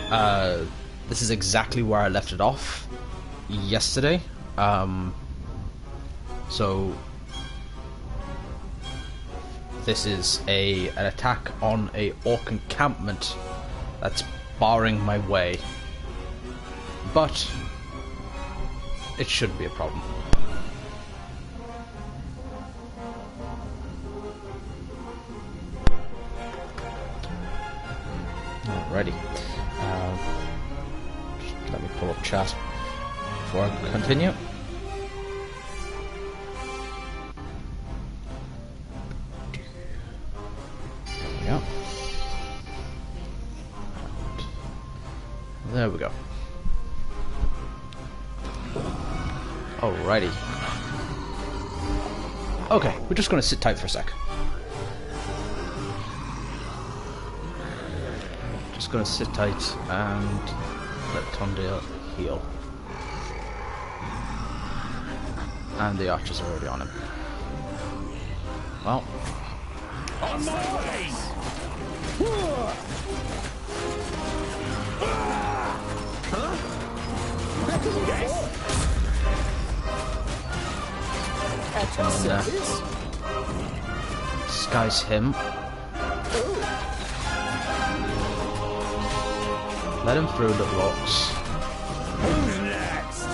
This is exactly where I left it off yesterday. So this is an attack on a orc encampment that's barring my way, but it shouldn't be a problem. Alrighty. Just let me pull up chat before I continue. There we go. And there we go. Alrighty. Okay, we're just going to sit tight for a sec. Just going to sit tight and let Tondale heal. And the archers are already on him. Well. On my way! Disguise him. Let him through the blocks. Who's next?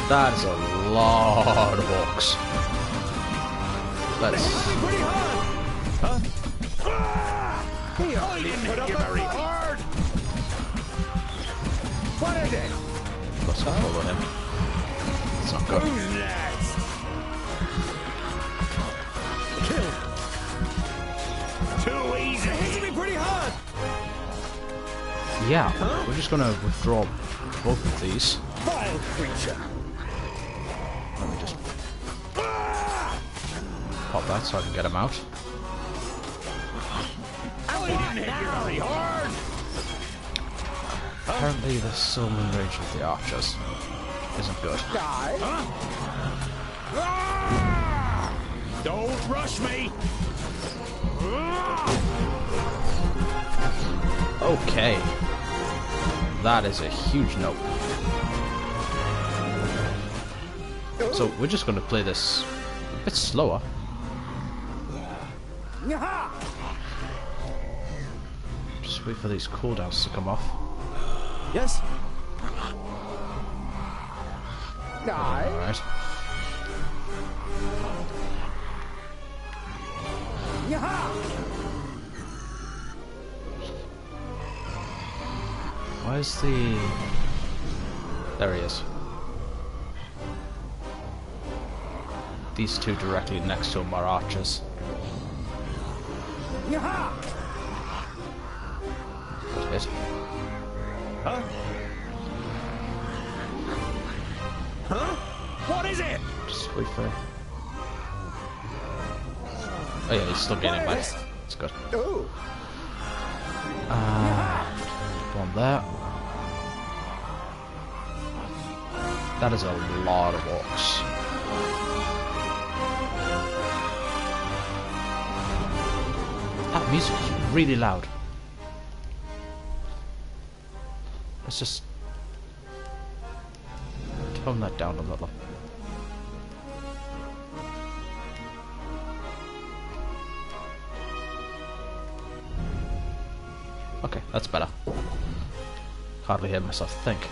That is a lot of orcs. Let's. He didn't hit you very hard. What is it? Let's follow him. It's not good. Who's next? Kill. Too easy. It hits me pretty hard. Yeah, we're just gonna withdraw both of these. Vile creature. Let me just pop that so I can get him out. He didn't hit you very hard. Apparently the Silman Rage of the Archers isn't good. Die. Don't rush me. Okay. That is a huge note. So we're just going to play this a bit slower. Just wait for these cooldowns to come off. Yes. Die. Alright. Where's the... There he is. These two directly next to him are archers. Hit. Huh? Huh? What is it? Just wait for it. Oh yeah, he's still getting back. It's good. One there. That is a lot of orcs. That music is really loud. Let's just tone that down a little. Okay, that's better. Hardly hear myself think.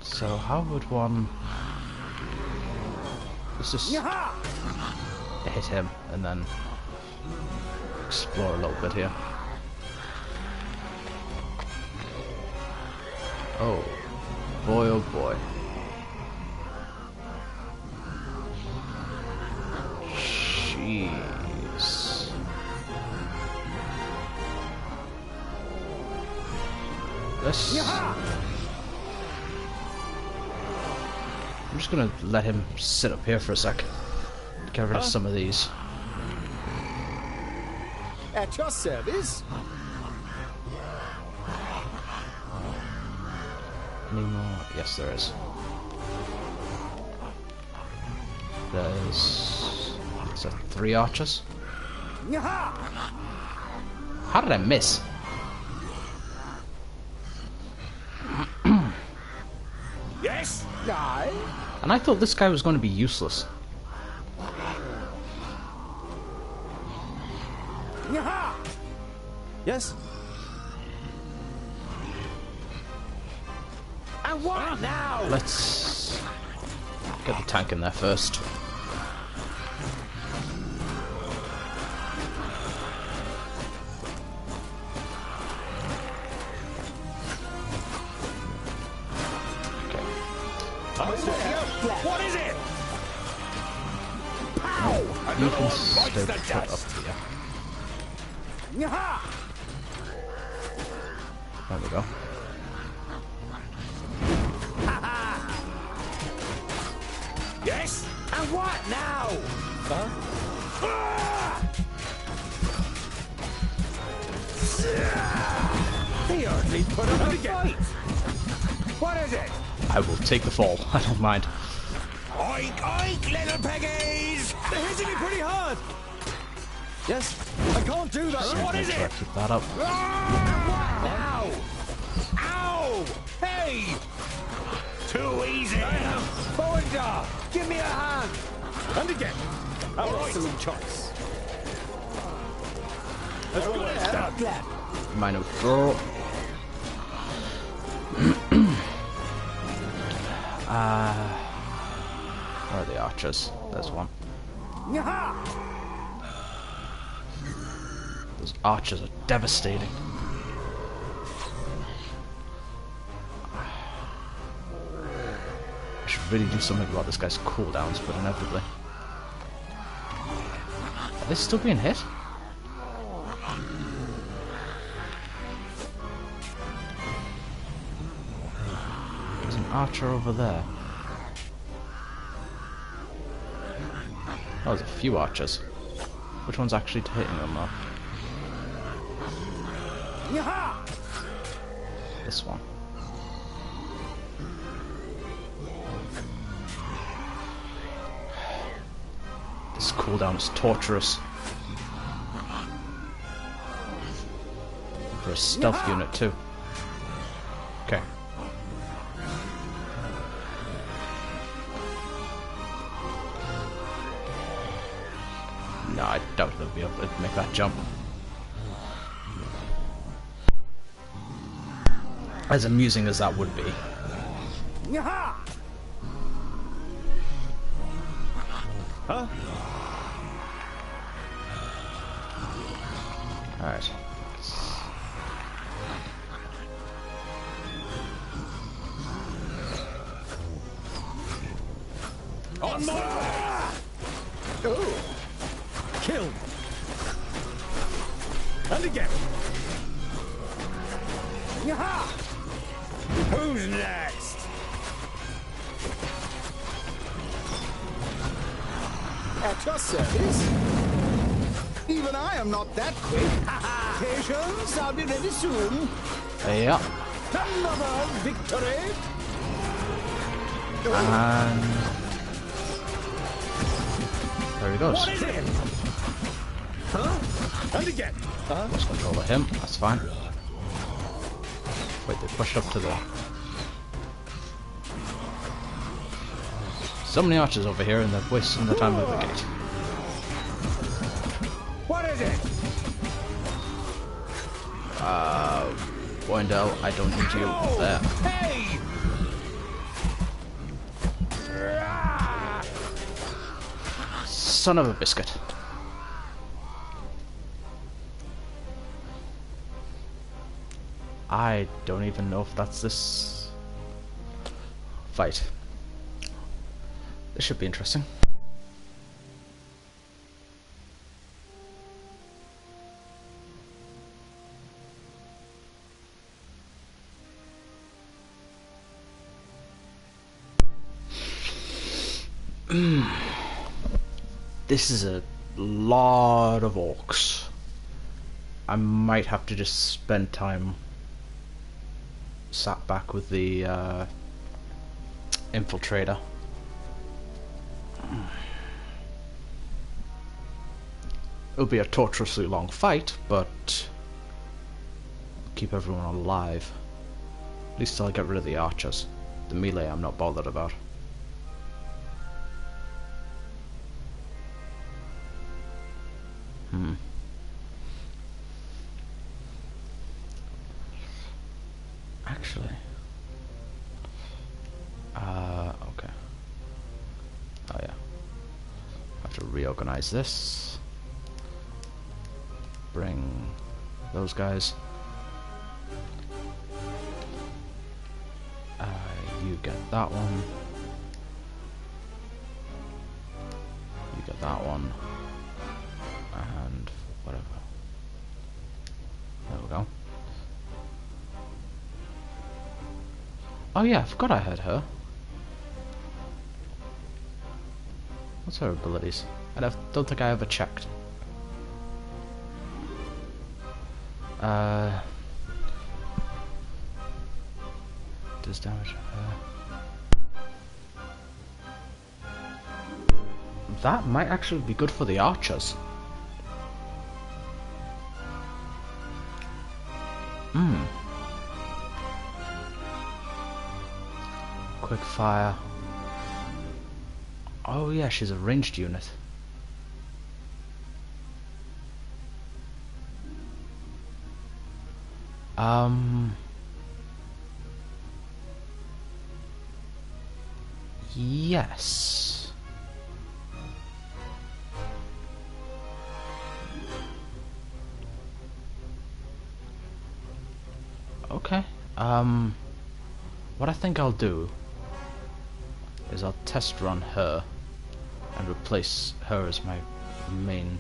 So how would one... Let's just hit him and then explore a little bit here. Oh boy, oh boy. Jeez. Let's... I'm just gonna let him sit up here for a sec. Get rid of some of these. At your service. Any more? Yes, there is. There's Is that 3 archers? How did I miss? Yes? Aye. And I thought this guy was going to be useless. Yes? And what now? Let's get the tank in there first. What is it? You can stay put up here. There we go. Yes? And what now? Huh? He hardly put up a fight. What is it? I will take the fall. I don't mind. Oink, oink, little piggies! They're hitting me pretty hard! Yes? I can't do that! What is it? Keep that up. What now? Ow! Hey! Too easy! Boinder! Give me a hand! And again! Excellent choice. As well as done. Minor throw. Where are the archers? There's one. Those archers are devastating. I should really do something about this guy's cooldowns, but inevitably. Are they still being hit? There's an archer over there. Oh, there's a few archers. Which one's actually hitting them though? This one. This cooldown is torturous. For a stealth unit too. Okay. No, I doubt they'll be able to make that jump. As amusing as that would be. Huh? Alright. On my way! Oh! Killed! And again! Who's next? At your service. Even I am not that quick. Patience, I'll be ready soon. Yeah. Another victory. And there he goes. What is it? Huh? And again. Lost control of him. That's fine. Wait, they pushed up to the... So many archers over here and they're wasting their time at the gate. What is it? Boindell, I don't need you there. Hey! Son of a biscuit. I don't even know if that's this fight. This should be interesting. This is a lot of orcs. I might have to just spend time sat back with the infiltrator. It'll be a torturously long fight, but keep everyone alive. At least till I get rid of the archers. The melee I'm not bothered about. Actually, okay. Oh yeah. I have to reorganize this. Bring those guys. You get that one. You get that one. And whatever. There we go. Oh yeah, I forgot I had her. What's her abilities? Don't think I ever checked. Does damage her. That might actually be good for the archers. Quick fire. Oh yeah, she's a ranged unit. Yes. Okay. What I think I'll do is I'll test run her and replace her as my main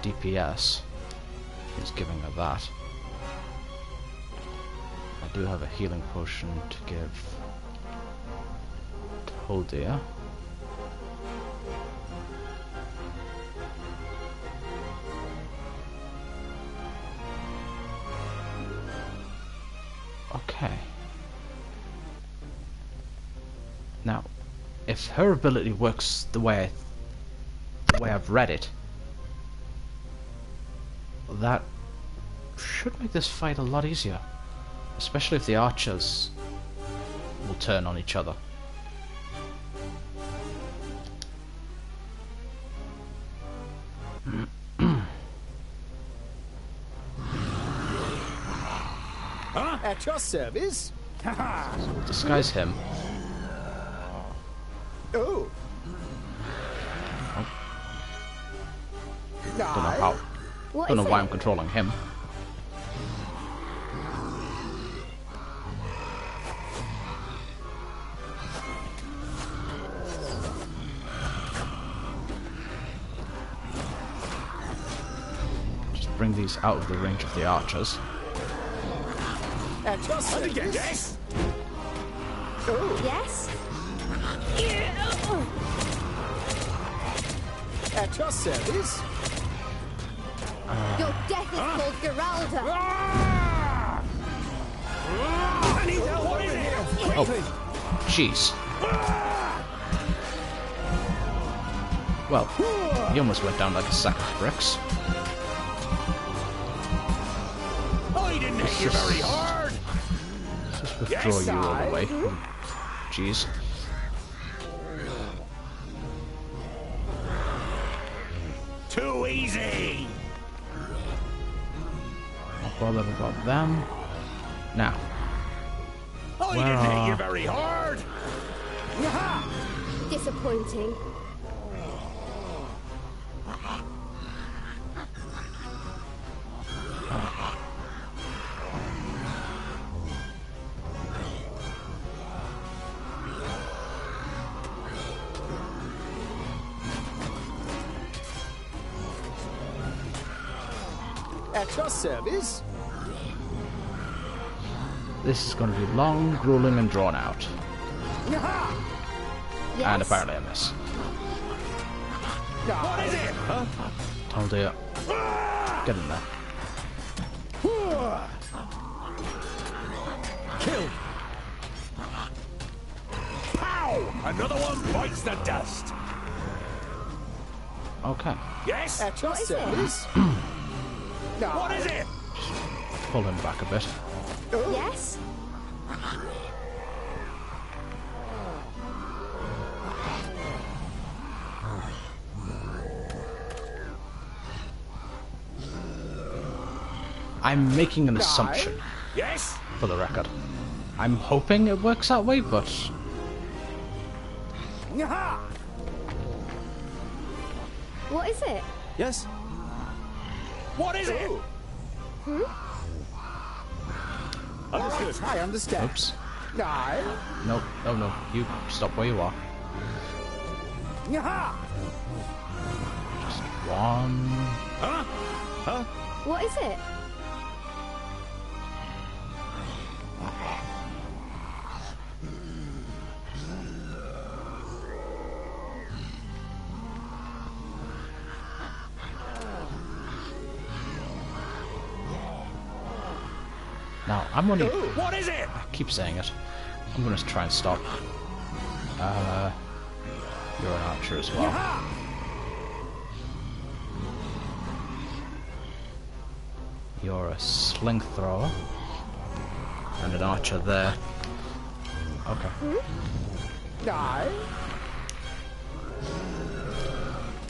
DPS. He's giving her that. I do have a healing potion to give Holdia. Okay. Now, if her ability works the way I've read it, that should make this fight a lot easier, especially if the archers will turn on each other. At your service. So we'll disguise him. Oh. Don't know how. Don't know why I'm controlling him. Just bring these out of the range of the archers. At your service. Yes. Oh. Yes? At your service. Your death is called Geralda. I need help. What is it? Oh, jeez. Well, he almost went down like a sack of bricks. I didn't hit you very hard. Just withdraw you all the way. Jeez. Too easy. Not bothered about them. Now, I Where didn't hit are- you very hard. Disappointing. At your service. this is going to be long, grueling, and drawn out. Yes? And apparently I miss. What is it? Huh? Oh dear. Get in there. Kill. Pow! Another one bites the dust. Okay. Yes? At your What is service. What is it? Pull him back a bit. Yes? I'm making an assumption, Yes? for the record. I'm hoping it works that way, but Yaha! What is it? Yes? What is it? Understood. I understand. oops. Aye. No, oh no, you stop where you are. Yaha! Just one. What is it? Now, I'm only... What is it? I keep saying it. I'm gonna try and stop. You're an archer as well. You're a sling thrower. And an archer there. Okay. Aye.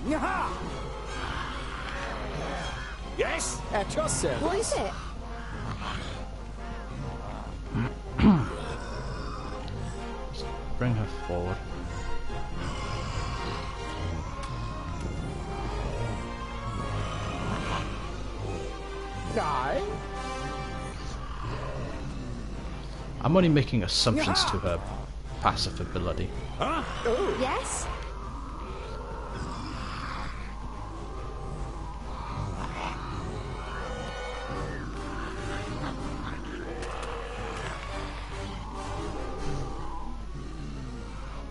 Yaha! Yes? At your service. What is it? Bring her forward. Aye. I'm only making assumptions to her passive ability. Yes?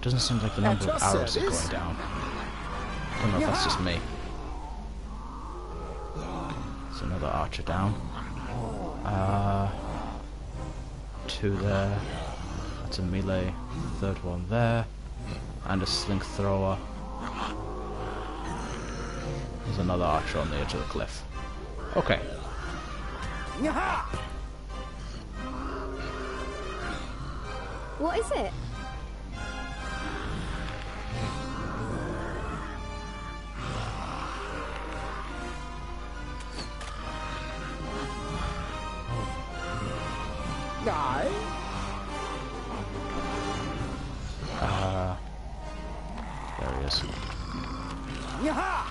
Doesn't seem like the number of your arrows are service. going down. Don't know if that's just me. There's another archer down. Two there. That's a melee. Third one there. And a sling thrower. There's another archer on the edge of the cliff. Okay. Yaha! What is it? Aye. There he is. Yaha!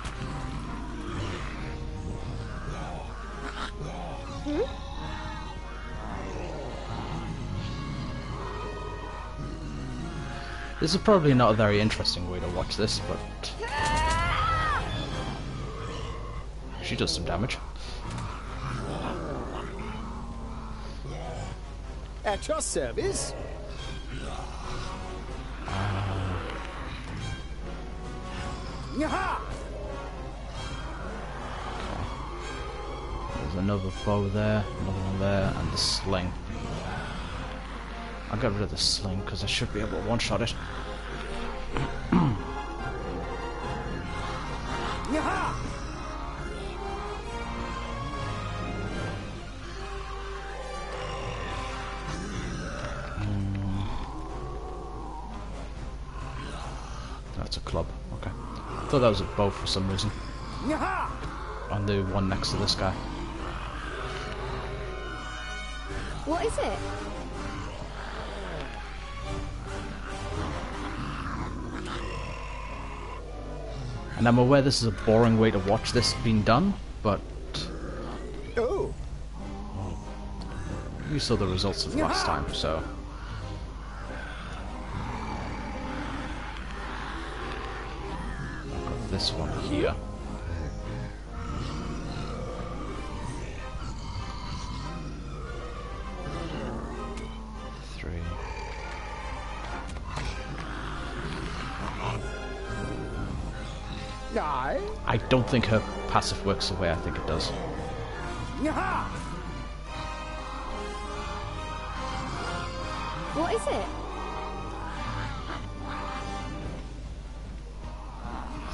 This is probably not a very interesting way to watch this, but she does some damage. At your service. Yaha! There's another bow there, another one there, and the sling. I'll get rid of the sling because I should be able to one-shot it. Yaha! That's a club. Okay. I thought that was a bow for some reason. Yaha! On the one next to this guy. What is it? And I'm aware this is a boring way to watch this being done, but Oh. you saw the results of last time, so... I've got this one here. Three. Aye. I don't think her passive works the way I think it does. Yaha! What is it?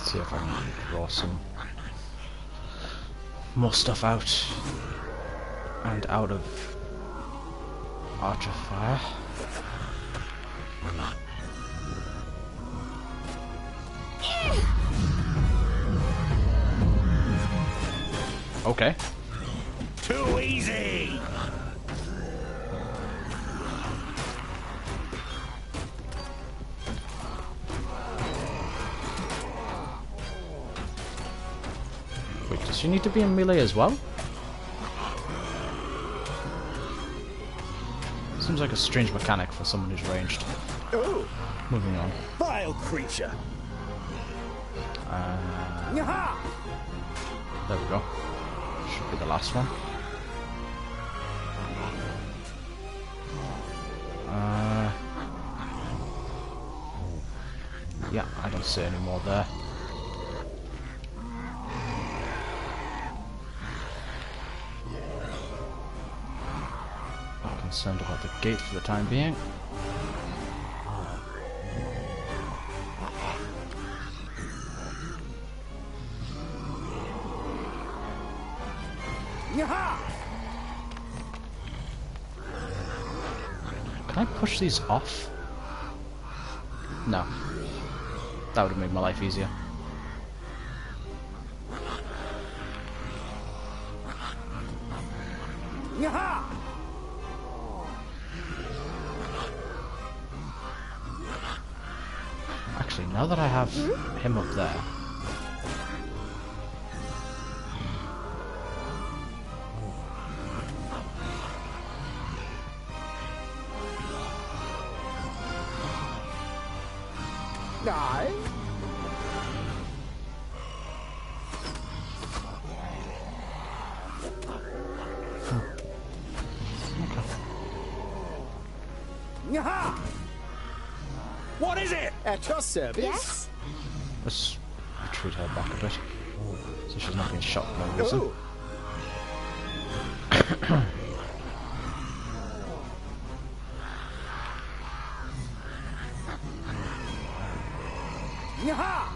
See if I can draw some more stuff out. And out of Archer Fire. Okay. Too easy! Wait, does she need to be in melee as well? Seems like a strange mechanic for someone who's ranged. Oh, Moving on. vile creature! Yaha! There we go. Should be the last one. Yeah, I don't see any more there. I'm concerned about the gate for the time being. Yaha! Can I push these off? No. That would have made my life easier. Yaha! Actually, now that I have him up there... Aye. Yaha! What is it? At your service. Yes? Let's retreat her back a bit. So she's not being shot for no reason. Oh. Yaha!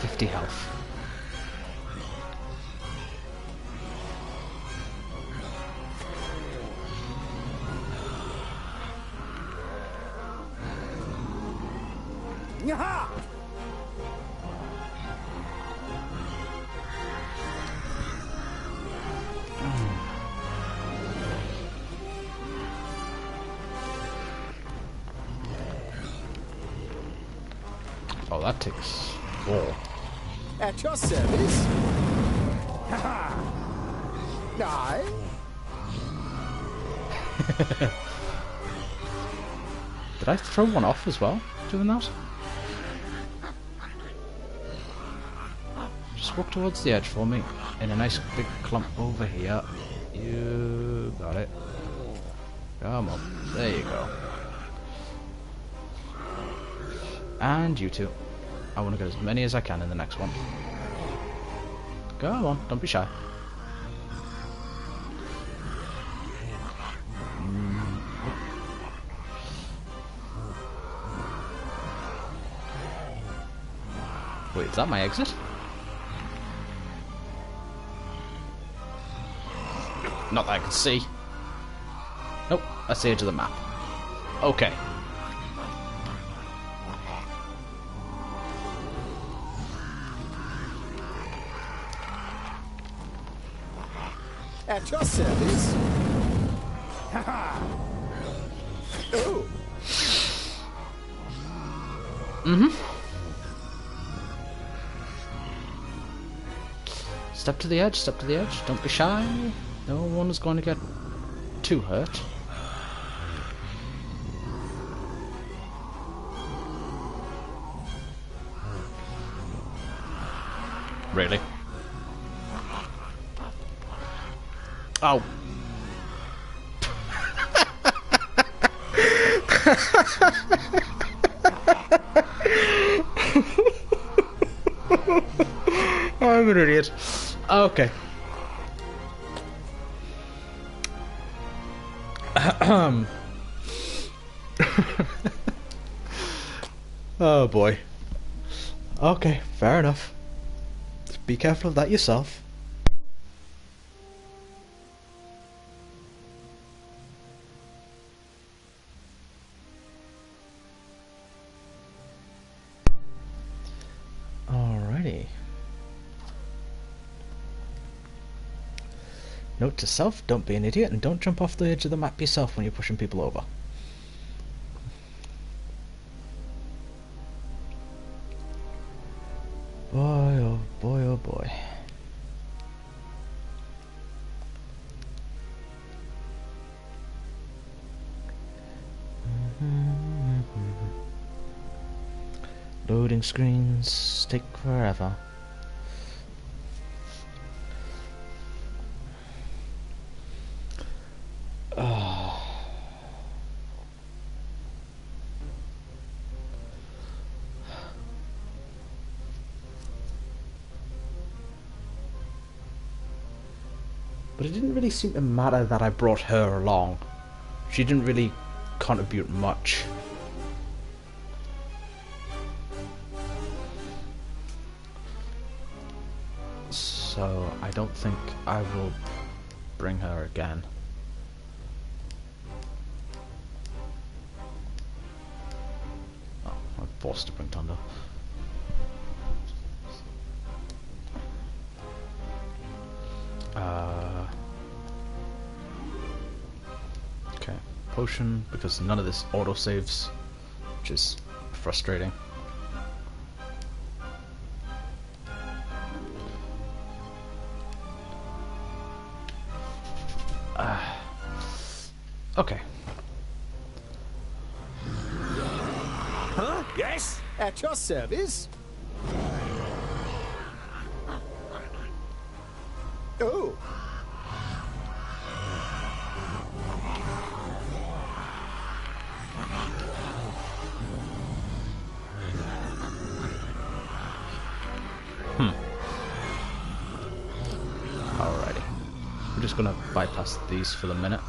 50 health. Yaha! Oh, that takes 4. At your service. Aye. Did I throw one off as well doing that? Just walk towards the edge for me in a nice big clump over here. You got it. Come on. There you go. And you two. I want to get as many as I can in the next one. Go on, don't be shy. Wait, is that my exit? Not that I can see. Nope, that's the edge of the map. Okay. At your service. Oh. Step to the edge, step to the edge. Don't be shy. No one is going to get too hurt. Really? Oh. I'm an idiot. Okay. Oh boy. Okay, fair enough. Just be careful of that yourself. Alrighty. Note to self, don't be an idiot and don't jump off the edge of the map yourself when you're pushing people over. Boy, oh boy, oh boy. Loading screens take forever. But it didn't really seem to matter that I brought her along. She didn't really contribute much. So I don't think I will bring her again. Oh, I'm forced to bring Thunder. Okay, potion, because none of this autosaves, which is frustrating. Okay. Huh? Yes? At your service? Oh. Alrighty. We're just gonna bypass these for the minute.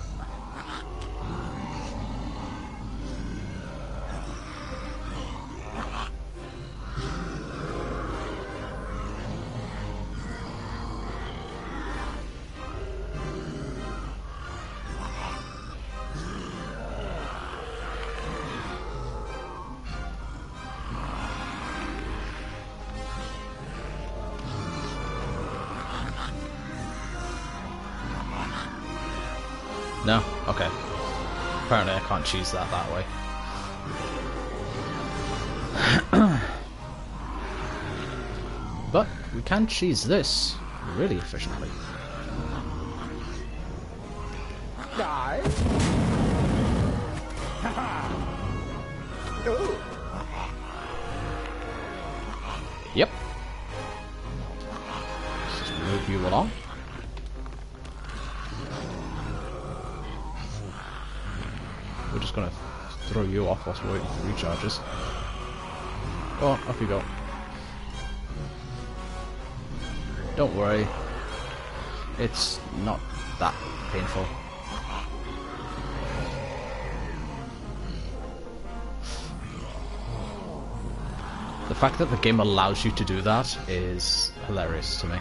No? Okay. Apparently I can't choose that way. But we can cheese this really efficiently. Die. Oh. Yep. Let's just move you along. We're just gonna throw you off whilst we're waiting for recharges. Go on, off you go. Don't worry. It's not that painful. The fact that the game allows you to do that is hilarious to me.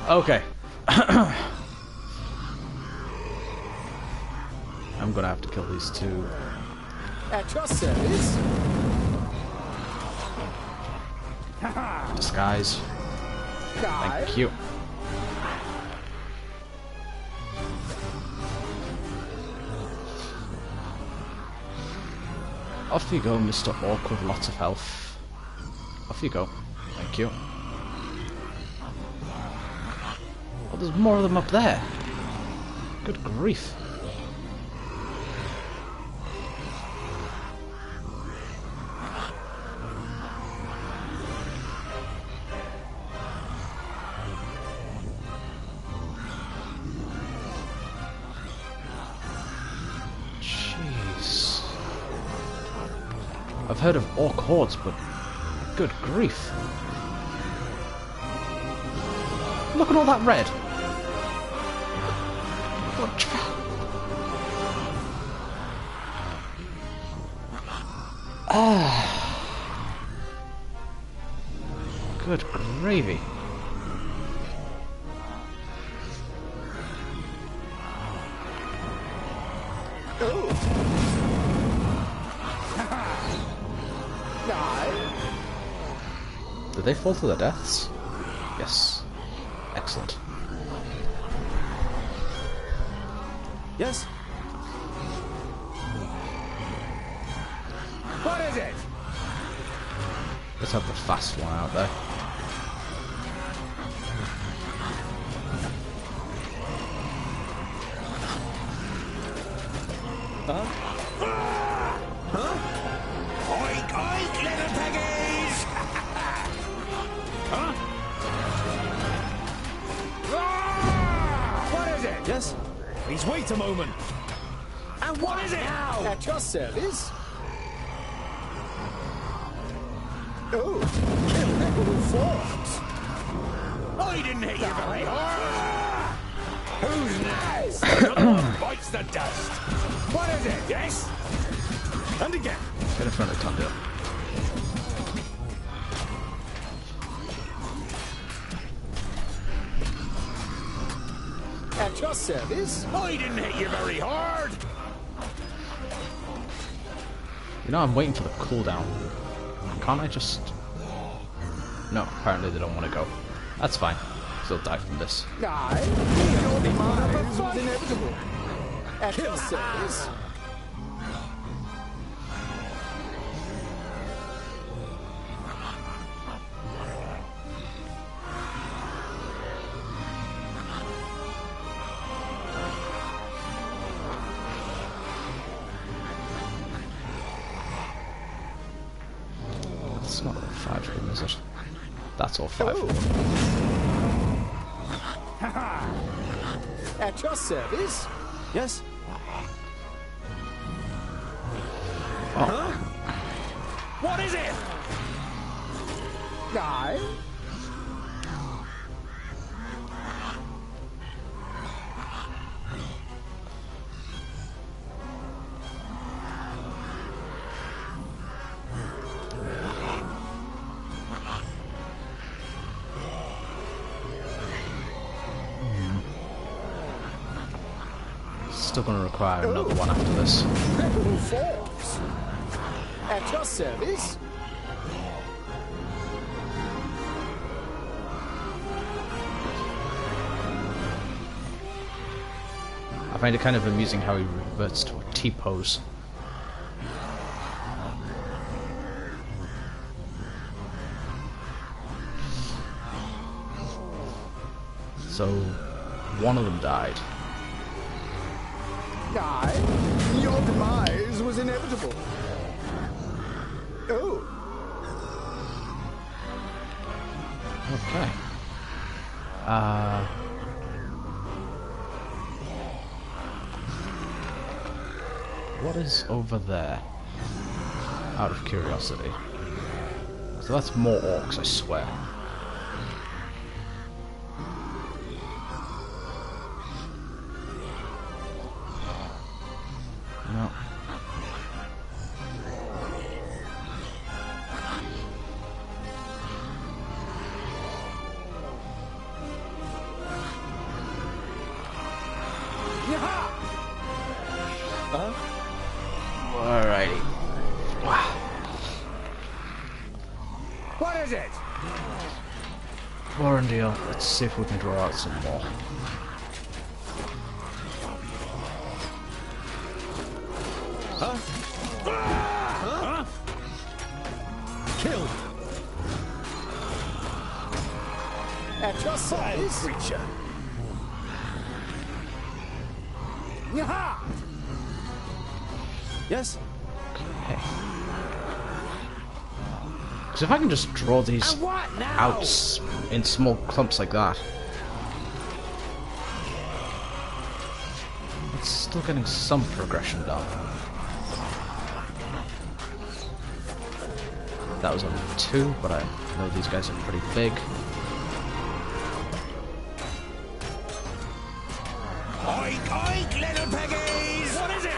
Okay. I'm gonna have to kill these two. At your service? Disguise. Die. Thank you. Off you go, Mr. Orc with lots of health. Off you go. Thank you. Oh, there's more of them up there. Good grief. Jeez. I've heard of orc hordes, but good grief. Look at all that red. Good gravy. Oh. Die. Did they fall to their deaths? Yes. Excellent. Yes? What is it? Let's have the fast one out there. Oink, oink, little piggies! Huh? What is it? Yes? Please wait a moment. And what is it now? At your service. Oh, kill equitable forms. I didn't hit you very hard. Who's next? Another one bites the dust. What is it? Yes? And again. Get in front of Thunder. At your service. I didn't hit you very hard. You know, I'm waiting for the cooldown. Can't I just... No, apparently they don't want to go. That's fine. They'll die from this. Die. Your demise was inevitable. At your service. It's not all 5 of them, is it? That's all 5 of them. At your service. Yes? Oh. What is it? Die. Still going to require another one after this. Equitable forms. At your service. I find it kind of amusing how he reverts to a T-pose. So, one of them died. Die. Your demise was inevitable. Oh. Okay. What is over there? Out of curiosity. So that's more orcs, I swear. No. Alrighty. Wow. What is it? Warren deal. Let's see if we can draw out some more. Huh? Huh? Kill. At your service. Creature. Yaha! Yes? Okay. Because if I can just draw these And what now? out in small clumps like that, it's still getting some progression done. That was only 2, but I know these guys are pretty big. Oink, oink! Oink, little piggies! What is it?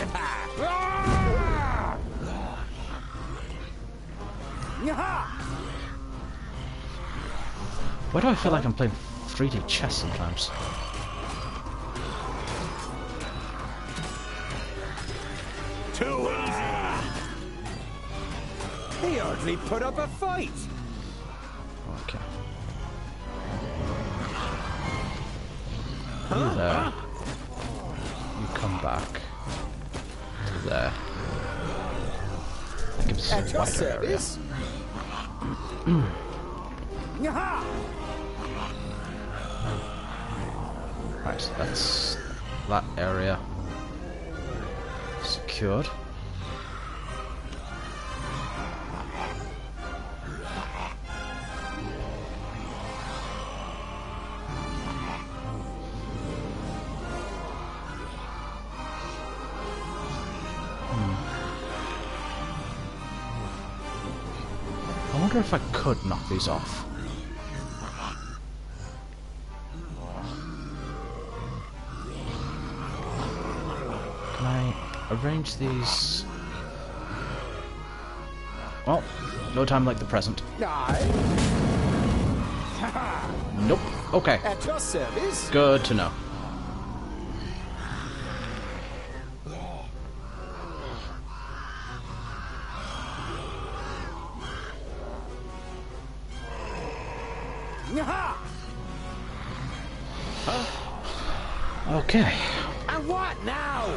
Why do I feel like I'm playing 3D chess sometimes? Too easy. He hardly put up a fight. Okay. You there. You come back. To there. That gives us At a your wider area. service. Yaha! Right, so that's that area secured. I wonder if I could knock these off. Can I arrange these? Well, no time like the present. Aye. Nope. Okay. At your service. Good to know. Yaha! Okay. And what now?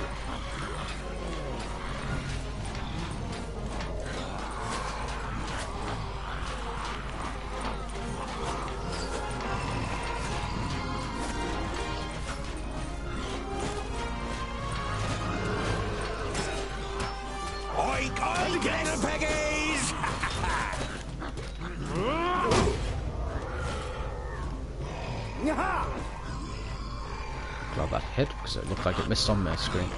Oink, oink, little piggies! Yaha! Glad that hit because it looked like it missed on my screen.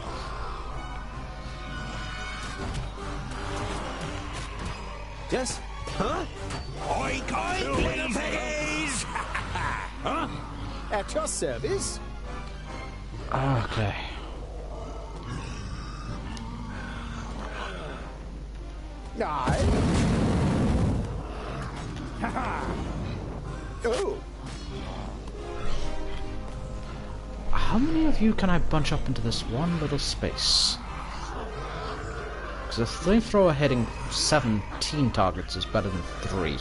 Yes? Huh? Oink, oink, little piggies! Huh? At your service. Okay. Aye. Oh. How many of you can I bunch up into this one little space? Because a flamethrower hitting 17 targets is better than 3.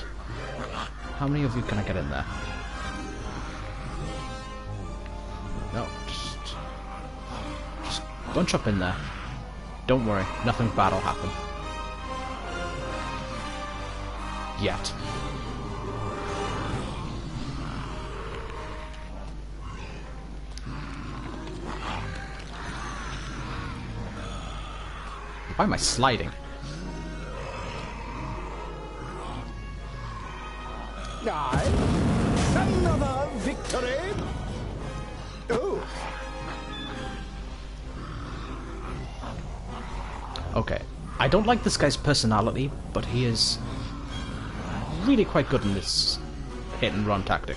How many of you can I get in there? No, just bunch up in there. Don't worry, nothing bad will happen. Yet. Why am I sliding? Aye. Another victory. Oh. Okay. I don't like this guy's personality, but he is really quite good in this hit and run tactic.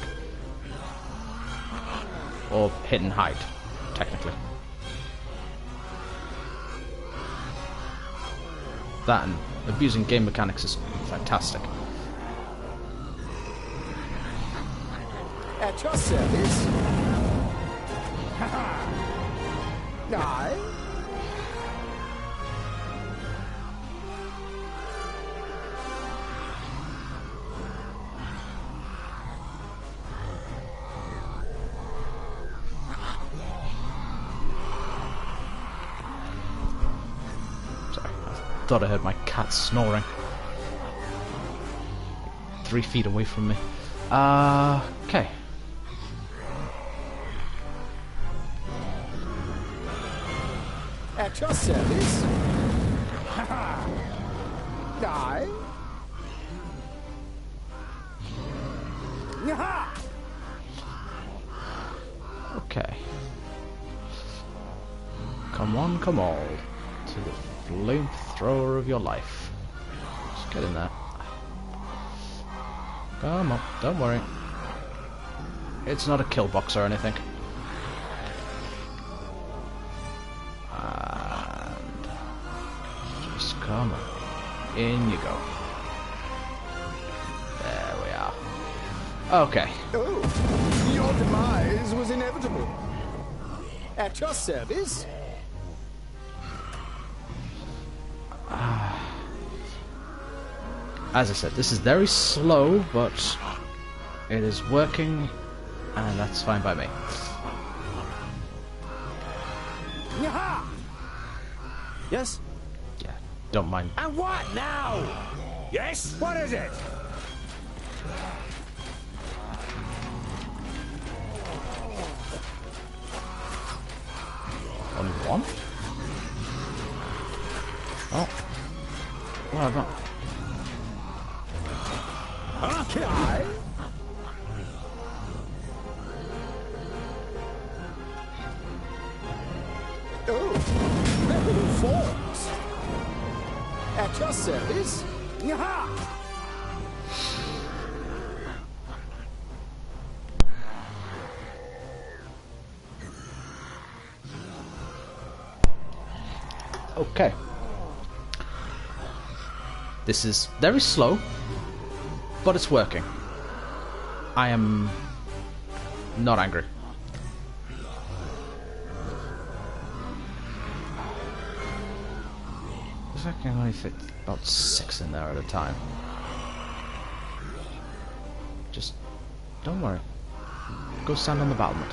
Or hit and hide, technically. That and abusing game mechanics is fantastic. At your service. Aye. Sorry, I thought I heard my cat snoring. 3 feet away from me. Okay. At your service. Aye. Yaha! Okay. Come on, come all. To the flamethrower of your life. Just get in there. Come on, don't worry. It's not a kill box or anything. Come on. In you go. There we are. Okay. Oh, your demise was inevitable. At your service. As I said, this is very slow, but it is working, and that's fine by me. Yaha! Yes? Yeah, don't mind. And what now? Yes? What is it? Only one? Oh. What have I got? Okay. Oh, rebel forms. At your service. Yaha! Okay. This is very slow, but it's working. I am not angry. Looks like I can only fit about 6 in there at a time. Just don't worry. Go stand on the battlement.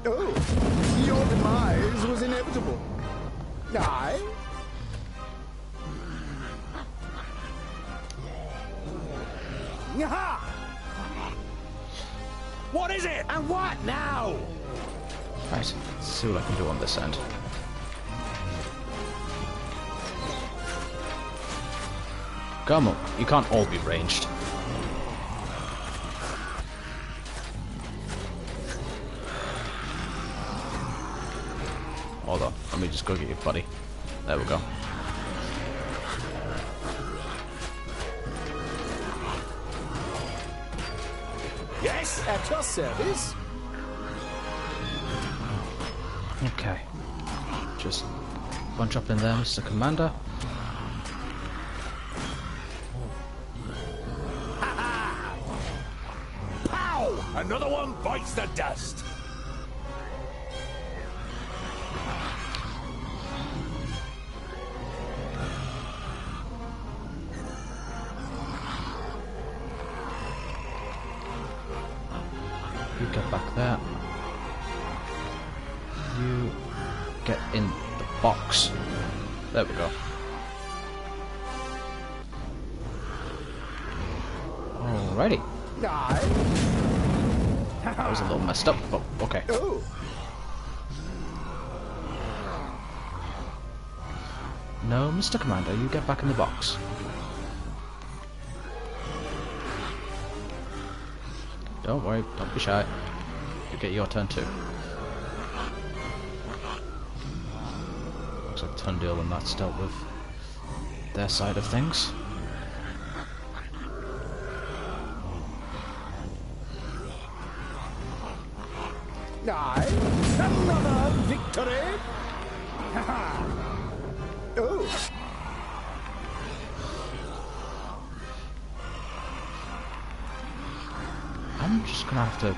Oh, your demise was inevitable. Aye. Yaha! What is it? And what now? Right, let's see what I can do on this end. Come on, you can't all be ranged. Hold on, let me just go get your buddy. There we go. Yes? At your service. Okay. Just bunch up in there, Mr. Commander. Pow! Another one bites the dust. You get back there. You get in the box. There we go. Alrighty. Aye. That was a little messed up, but okay. Oh. No, Mr. Commander, you get back in the box. Don't worry, don't be shy. You get your turn too. Looks like Tundale and that's dealt with their side of things. Aye. Another victory. Oh. I'm just gonna have to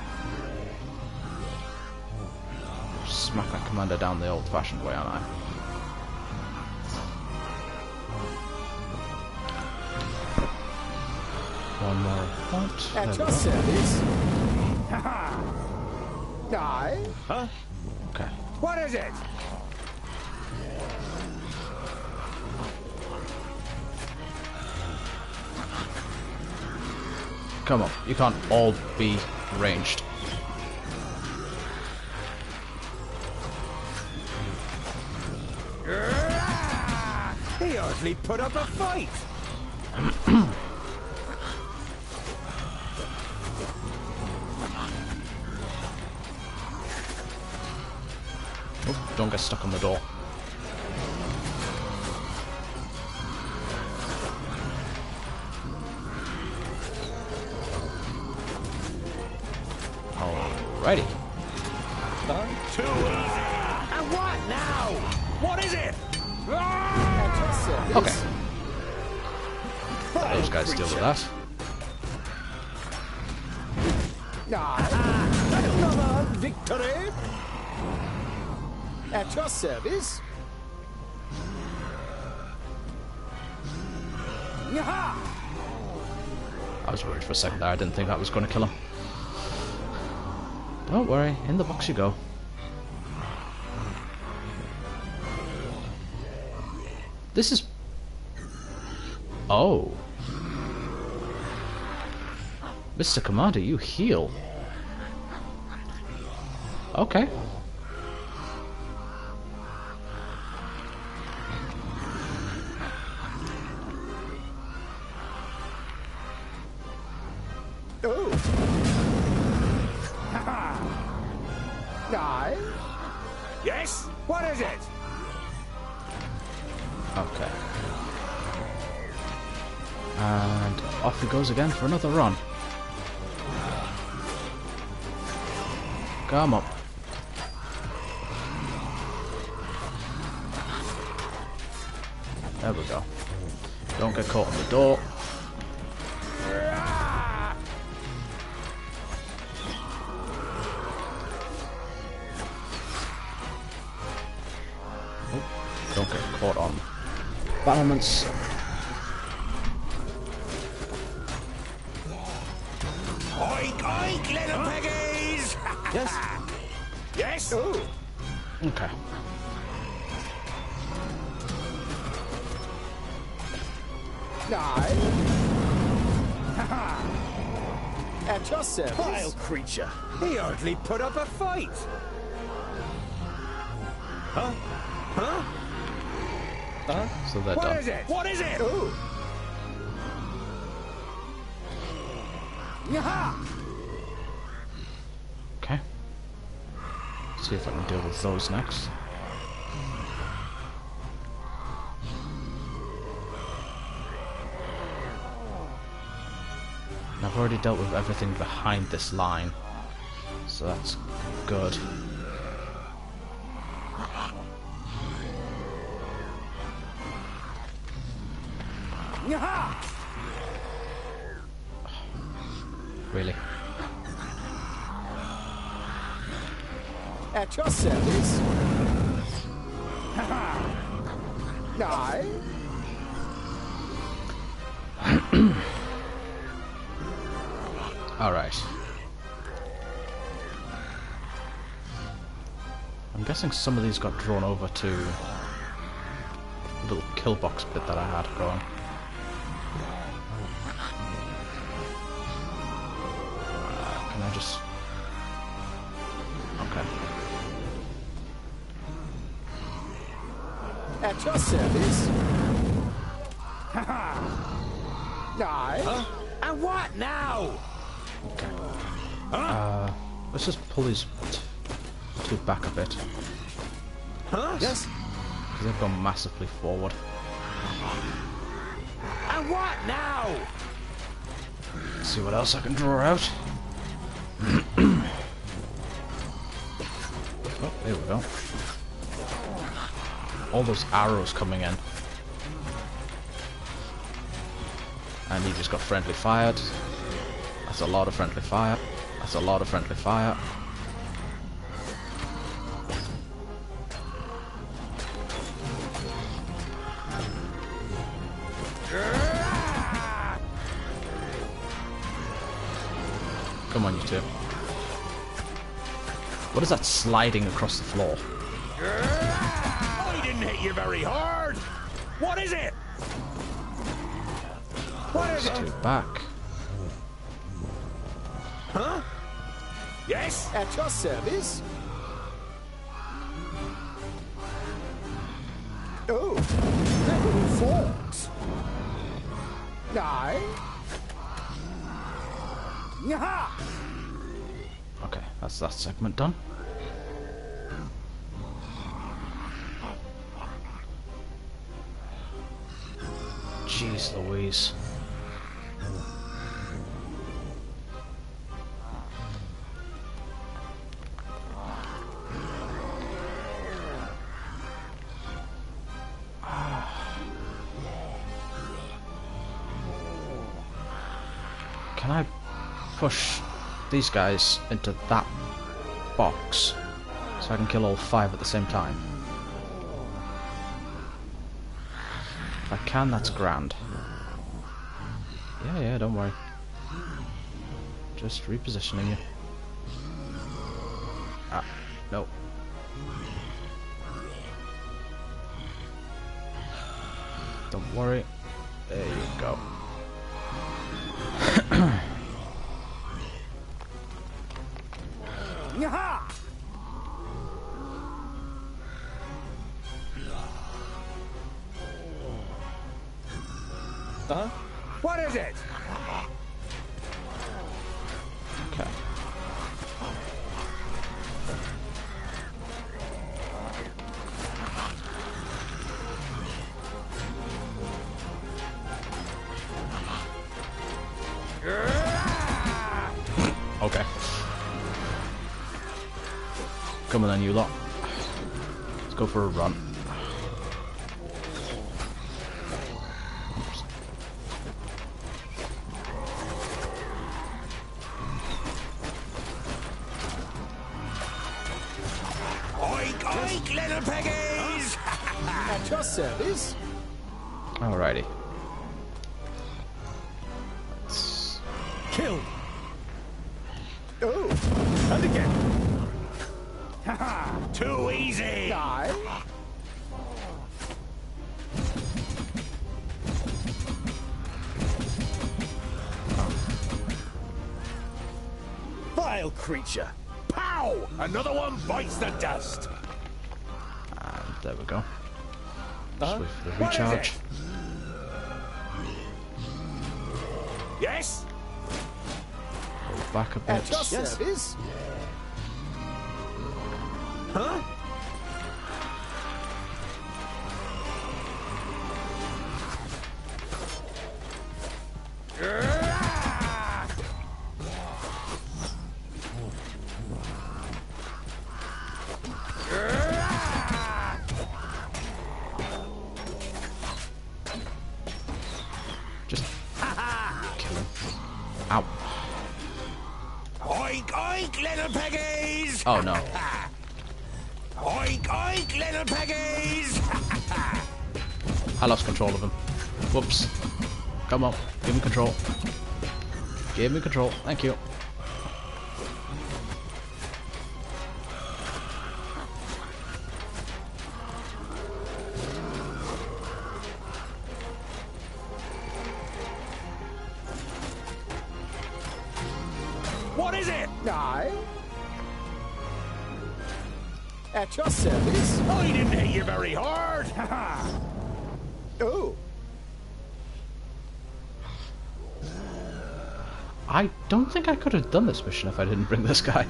smack that commander down the old-fashioned way, aren't I? One more point. There At we your go. service. Aye. Huh? Okay. What is it? Come on, you can't all be ranged. He hardly put up a fight. Oh, don't get stuck on the door. Alrighty. Too easy. And what now? What is it? At your service. Okay. Those guys deal with that. Another victory. At your service. Yaha! I was worried for a second there. I didn't think that was going to kill him. Don't worry. In the box you go. This is... Oh. Mr. Commander, you heal. Okay. Oh. Die. Yes? What is it? Okay. And off he goes again for another run. Come up. There we go. Don't get caught on the door. Oh, don't get caught on battlements. Oink, oink, little piggies! Yes. Yes? Oh. Okay. Die. At your service. Vile creature. He hardly put up a fight. Huh? Huh? So they're What done. is it? What is it? Oh. Yaha! Okay. See if I can deal with those next. And I've already dealt with everything behind this line, so that's good. Yaha! Really. At your service. Die. Alright. I'm guessing some of these got drawn over to the little kill box bit that I had going. Can I just... Okay. At your service. Die. Huh? And what now? Let's just pull these two back a bit. Huh? Yes. Because they've gone massively forward. And what now? Let's see what else I can draw out. Oh, there we go. All those arrows coming in. And he just got friendly fired. That's a lot of friendly fire. That's a lot of friendly fire. Come on, you two. What is that sliding across the floor? I didn't hit you very hard. What is it? What is Those it? two back. Huh? Yes? At your service. Oh. Little forks. Die. Yaha! Okay, that's that segment done. Jeez Louise. Can I push these guys into that box so I can kill all 5 at the same time? If I can, that's grand. Yeah, don't worry. Just repositioning you. Ah, no. Don't worry. There you go. Yaha! Huh? What is it? Okay. Okay. Come on then, you lot. Let's go for a run. Oops. Oink, oink, little piggies! At your service. Alrighty. Let's... Kill! Oh, and again. Too easy! Die. Vile creature! Pow! Another one bites the dust! And there we go. Just Huh? wait for the What is recharge. it? Yes? Go back a At bit. your Yes. service. Huh? Just kill him. Ow. Oink, oink, little piggies! Oh no. Oink, oink, little piggies! I lost control of him. Whoops. Come on. Give me control. Give me control. Thank you. What is it? Die. At your service. I didn't hit you very hard! Oh, I don't think I could have done this mission if I didn't bring this guy.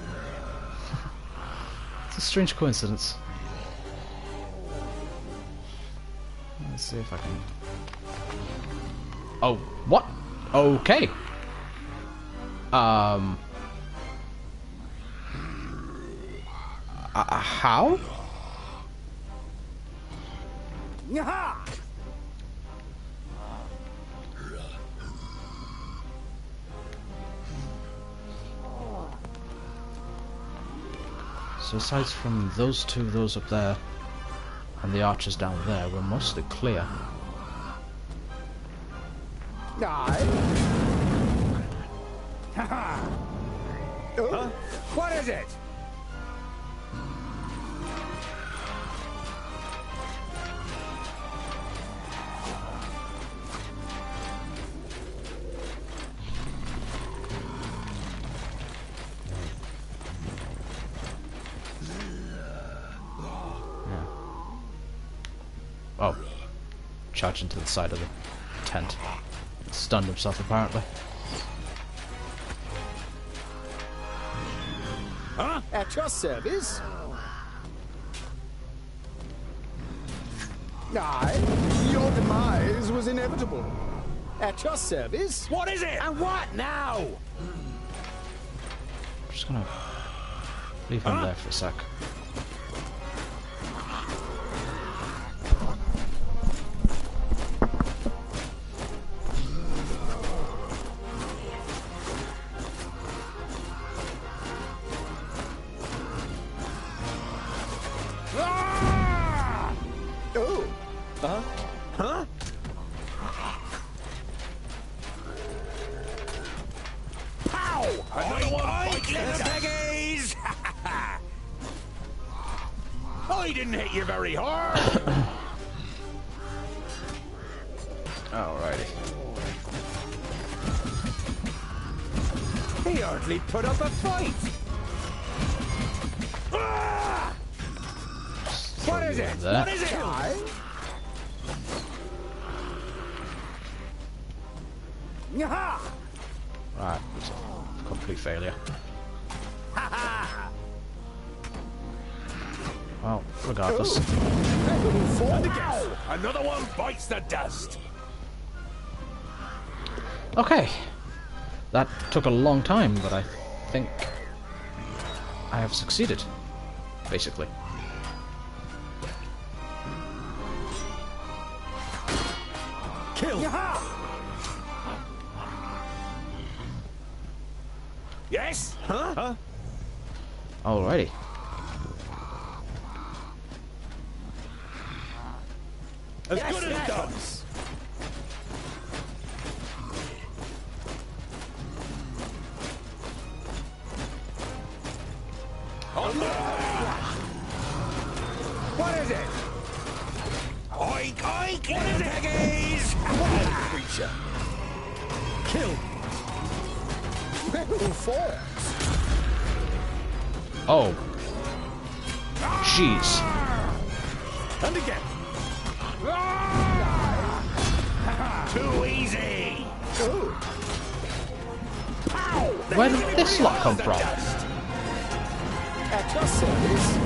It's a strange coincidence. Let's see if I can... Oh, what? Okay. How? yaha! So aside from those two, those up there, and the archers down there, we're mostly clear. Die. Haha. Oh, Huh? What is it? Oh. Charged into the side of the tent. Stunned himself, apparently. Huh? at your service. Aye, your demise was inevitable. At your service. What is it? And what now? I'm just gonna leave him there for a sec. Ah! Oh. Huh? Pow! Another one bites the piggies! I didn't hit you very hard. Alrighty. He hardly put up a fight. Ah! What is it? There. What is it? Yaha! Right, complete failure. Well, regardless. And again, another one bites the dust. Okay. That took a long time, but I think I have succeeded, basically. Kill. Yaha! Yes? Huh? Alrighty. As good as done. What is it? Oink, oink, what is it? Piggies! What creature? Kill. Oh. Jeez. And again. Too easy. Pow! Where did this lot come from? At your service.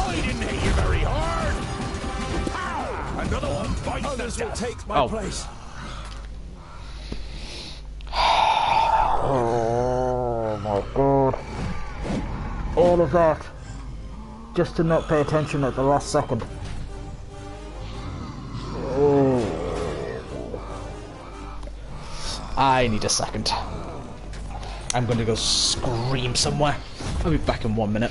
I didn't hit you very hard. Pow! Another one bites Others the will dust. take my Oh. place. Oh my god. All of that. Just to not pay attention at the last second. Oh. I need a second. I'm going to go scream somewhere. I'll be back in 1 minute.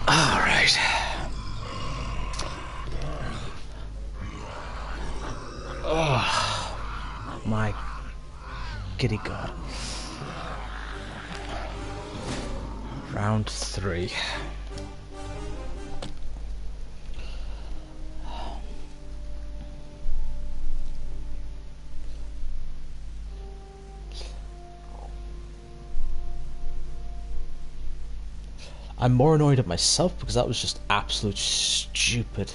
Alright. Oh, my giddy god. Round 3. I'm more annoyed at myself because that was just absolute stupid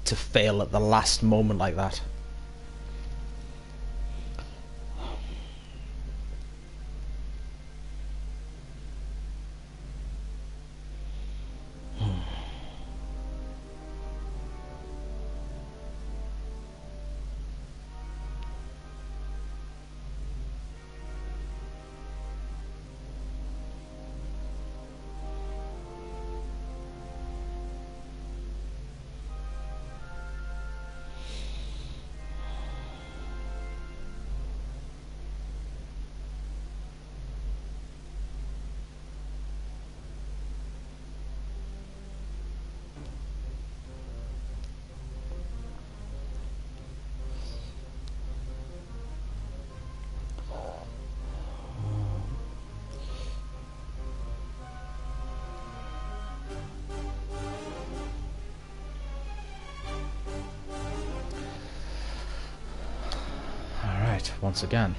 to fail at the last moment like that. attacked once again.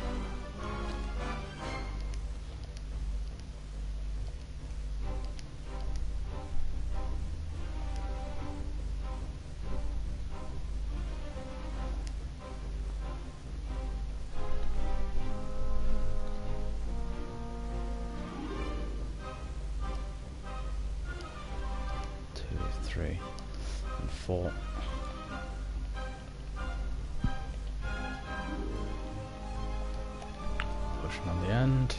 Two, 3, and 4. Pushing on the end.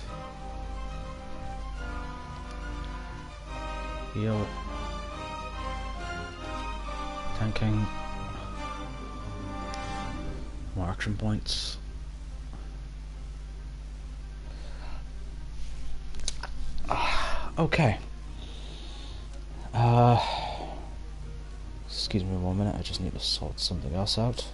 Heal. Tanking. More action points. Okay. Excuse me 1 minute, I just need to sort something else out.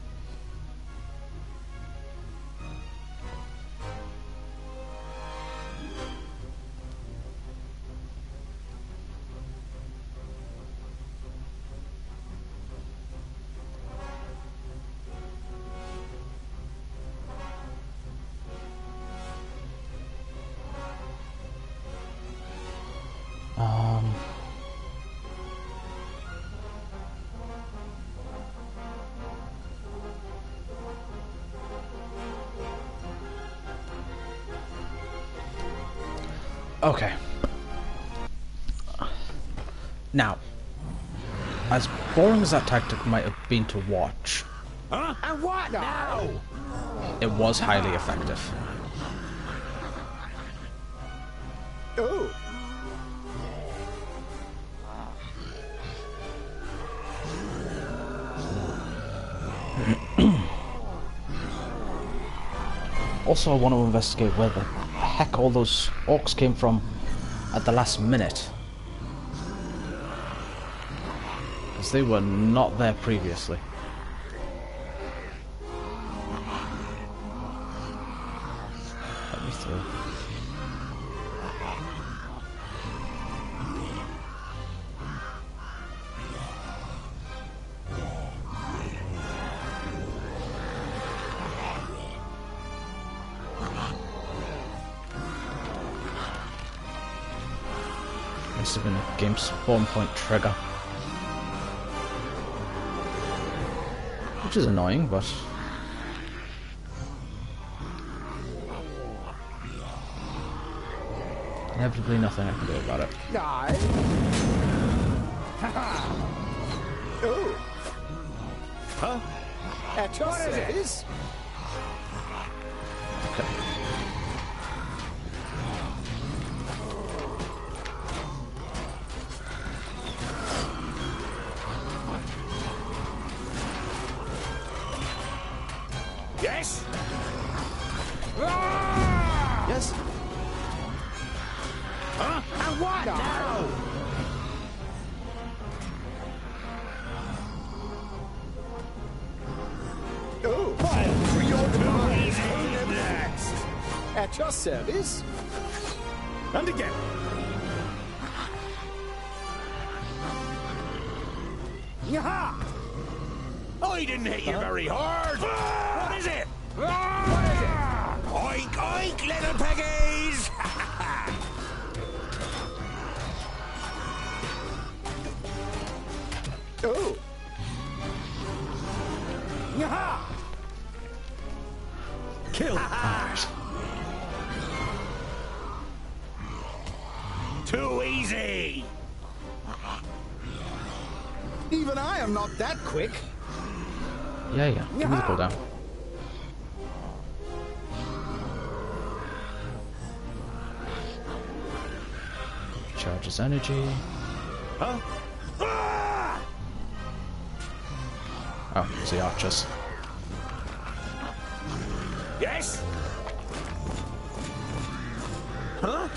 Okay. Now, as boring as that tactic might have been to watch, Huh? And what now? it was highly effective. Oh. Also, I want to investigate where the heck all those orcs came from at the last minute. Because they were not there previously. Let me through. Must have been a game spawn point trigger. Which is annoying, but... inevitably nothing I can do about it. Die. Oh. Huh? At your service. Okay. Yes? Yes. Huh? And what now? Oh. Fire for your demise. Next. At your service. And again. Yaha! I didn't hit you very hard. What is it? What is it? Oink, oink, little piggies! Oh. Yaha! Kill. Too easy. Even I am not that quick. Yeah. Give me the cooldown. Charges energy. Huh? Ah! Oh, it's the archers. Yes? Huh?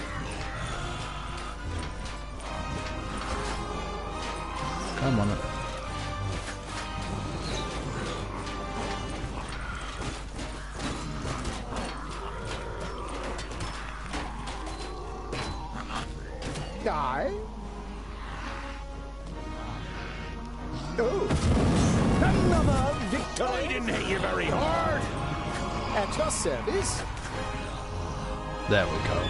Come on. Die. Oh. Another victory. I didn't hit you very hard. At your service. There we go.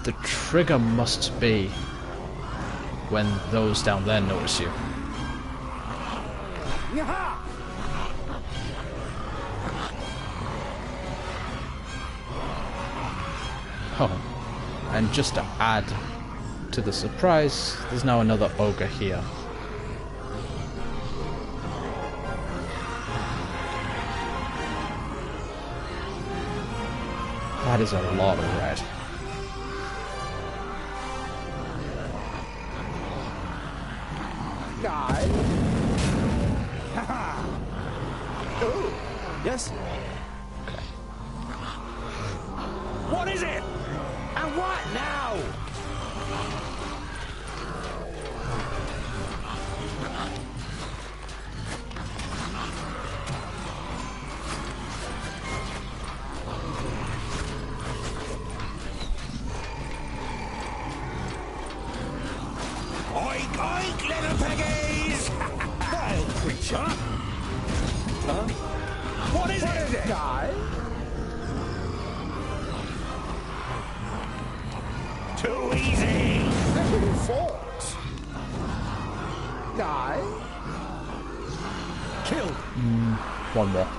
The trigger must be when those down there notice you. Yaha! Oh, and just to add to the surprise, there's now another ogre here. That is a lot of red. Guy. Haha. Oh, yes. Okay. What is it? And what now? Oink, oink, little piggies! Wild creature. Huh? What is it? Guy. Too easy! Who fought? Guy. Kill. One more.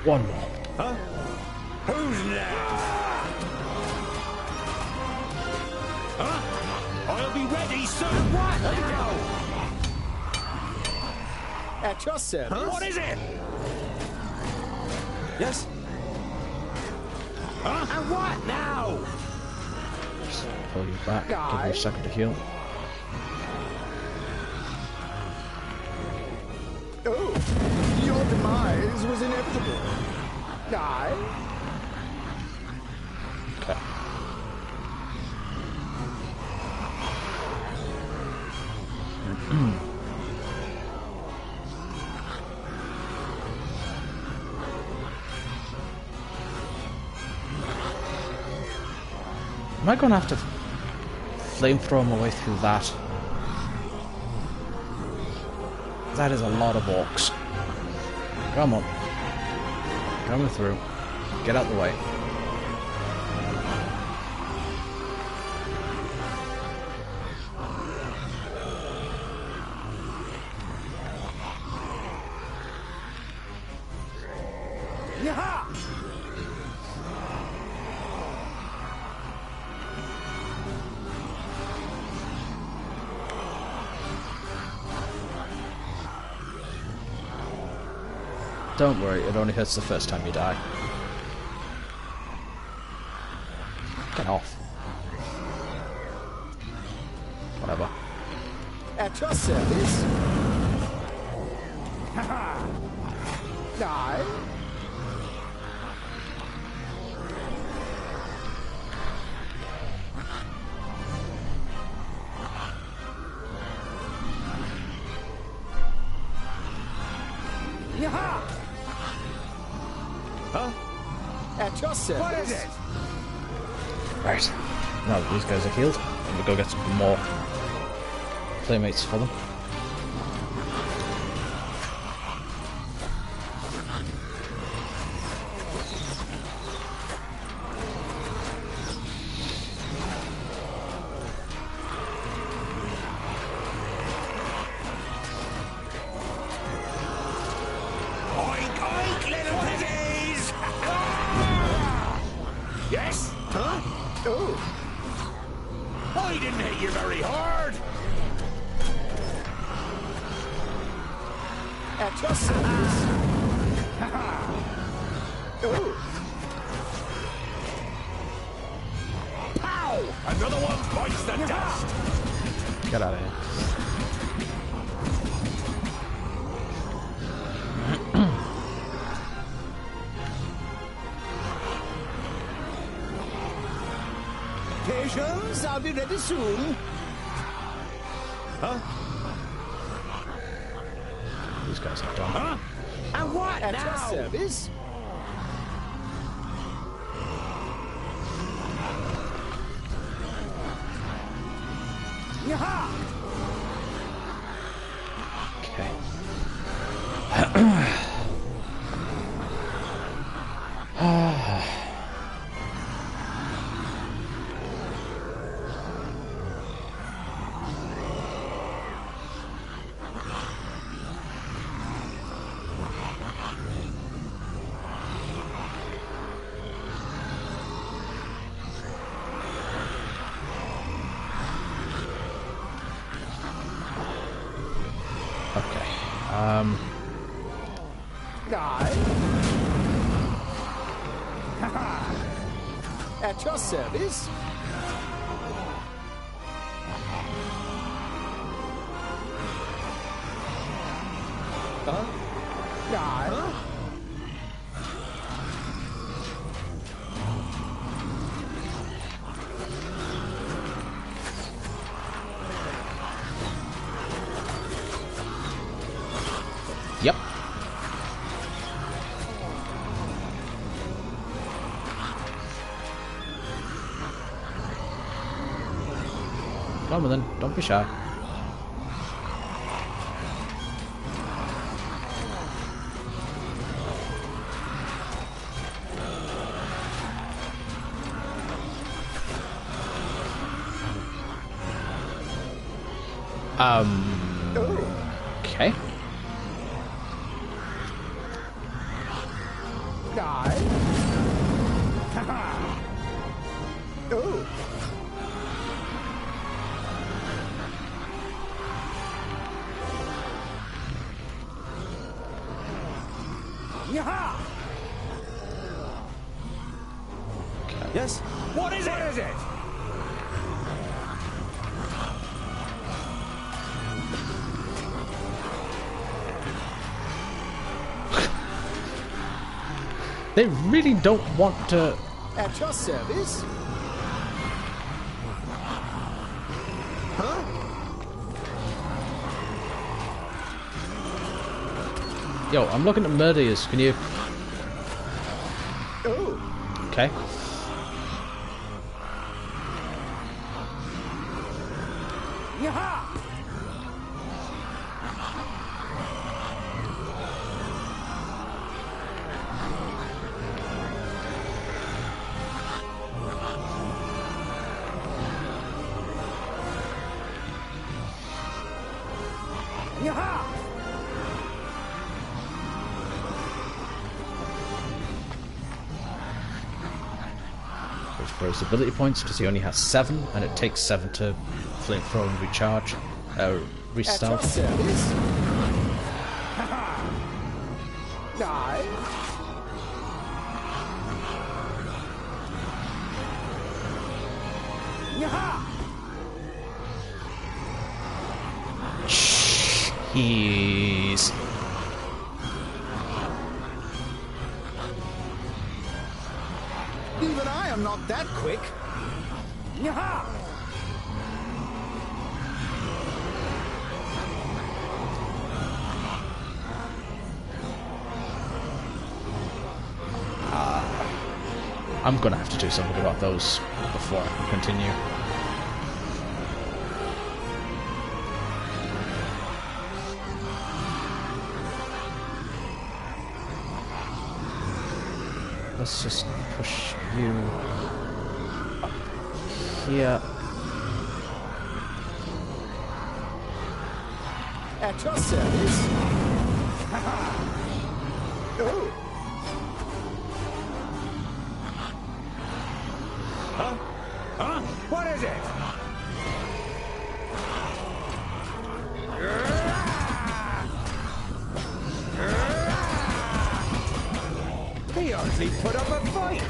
One more. Huh? Who's next? Huh? I'll be ready soon. What now? At your service. Huh? What is it? Yes. Huh? And what now? Just pull you back. Give you a second to heal. Oh, your demise was inevitable. Guy. Okay. Am I going to have to flamethrower my way through that? That is a lot of orcs. Come on. Coming through. Get out the way. Yaha! Don't worry, it only hurts the first time you die. Get off. Whatever. At your service. Haha. Guy. Yaha! Huh? At your service. What is it? Right. Now that these guys are healed, we'll go get some more playmates for them. Oink, oink, little piggies! Yes? Huh? Oh, I didn't hit you very hard. at your service. Oh, Pow! Another one bites the dust. Get out of here. patience, I'll be ready soon. Huh? These guys are done. Huh? And what At your now? service. Yaha! Aye. At your service. Aye. Yep. Come on then, don't be shy. Okay. Aye. Oh. Yaha! Yes? What is it? What is it? They really don't want to. At your service. Huh? Yo, I'm looking to murder you. Can you? Oh. Okay. Yaha! Yaha! For his ability points, because he only has 7, and it takes 7 to flamethrower and recharge, At your restart. service. Aye. Yaha! He's Even I am not that quick. Yaha! I'm gonna have to do something about those before I can continue. Let's just push you up here. At your service. Oh. Huh? What is it? He hardly put up a fight.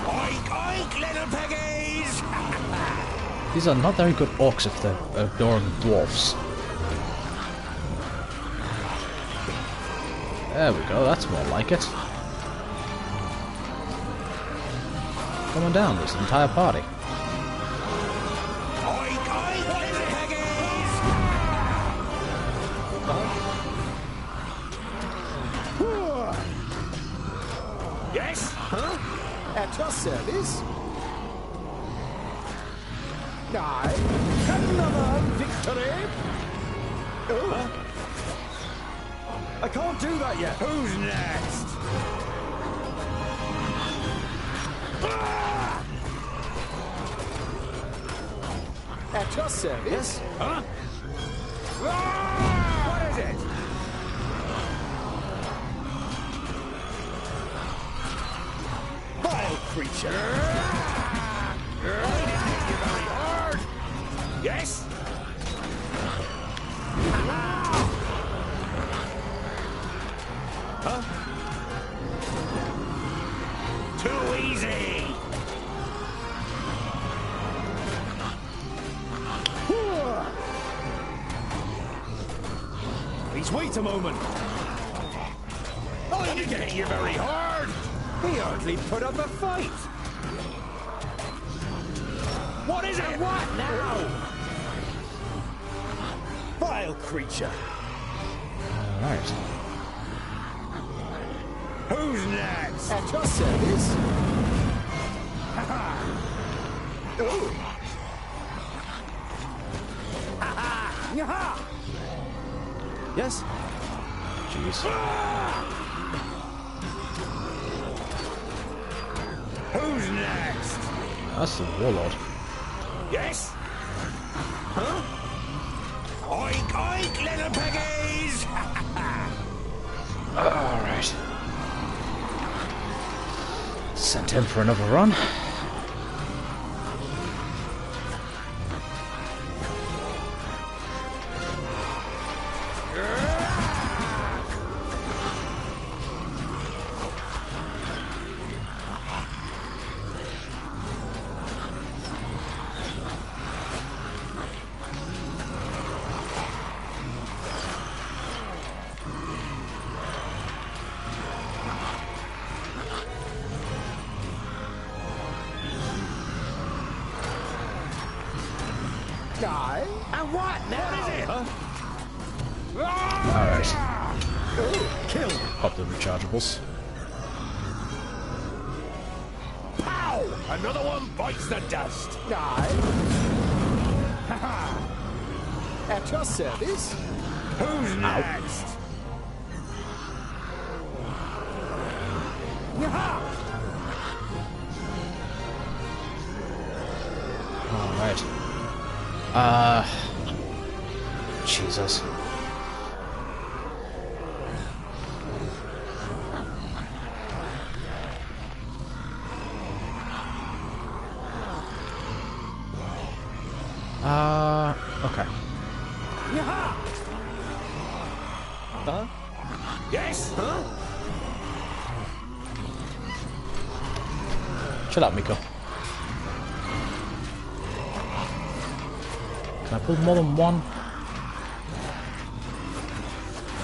Oink, oink, little piggies! These are not very good orcs if they're ignoring dwarfs. There we go, that's more like it. Come on down, there's an entire party. Oink, oink, little piggies! Yes? Huh? At your service. Aye. Another victory. Oh. I can't do that yet. Who's next? At your service. Huh? What is it? Vile creature! I didn't hit you very hard! easy! Please wait a moment. I didn't hit you very hard! He hardly put up a fight. What is it? What now? Vile creature. Alright. Who's next? At your service. Oh. Yaha. Yes. Jeez. Who's next? That's the warlord. Yes? Huh? Oink, oink, little piggies! Alright. Sent him for another run. Die. And what now? What is it? Alright. Oh. Kill. Pop the rechargeables. Pow! Another one bites the dust. Die. At your service. Who's next? Yaha. Alright. Jesus. Okay. Yaha. Huh? Yes? Huh? Chill out, Miko. Can I pull more than one?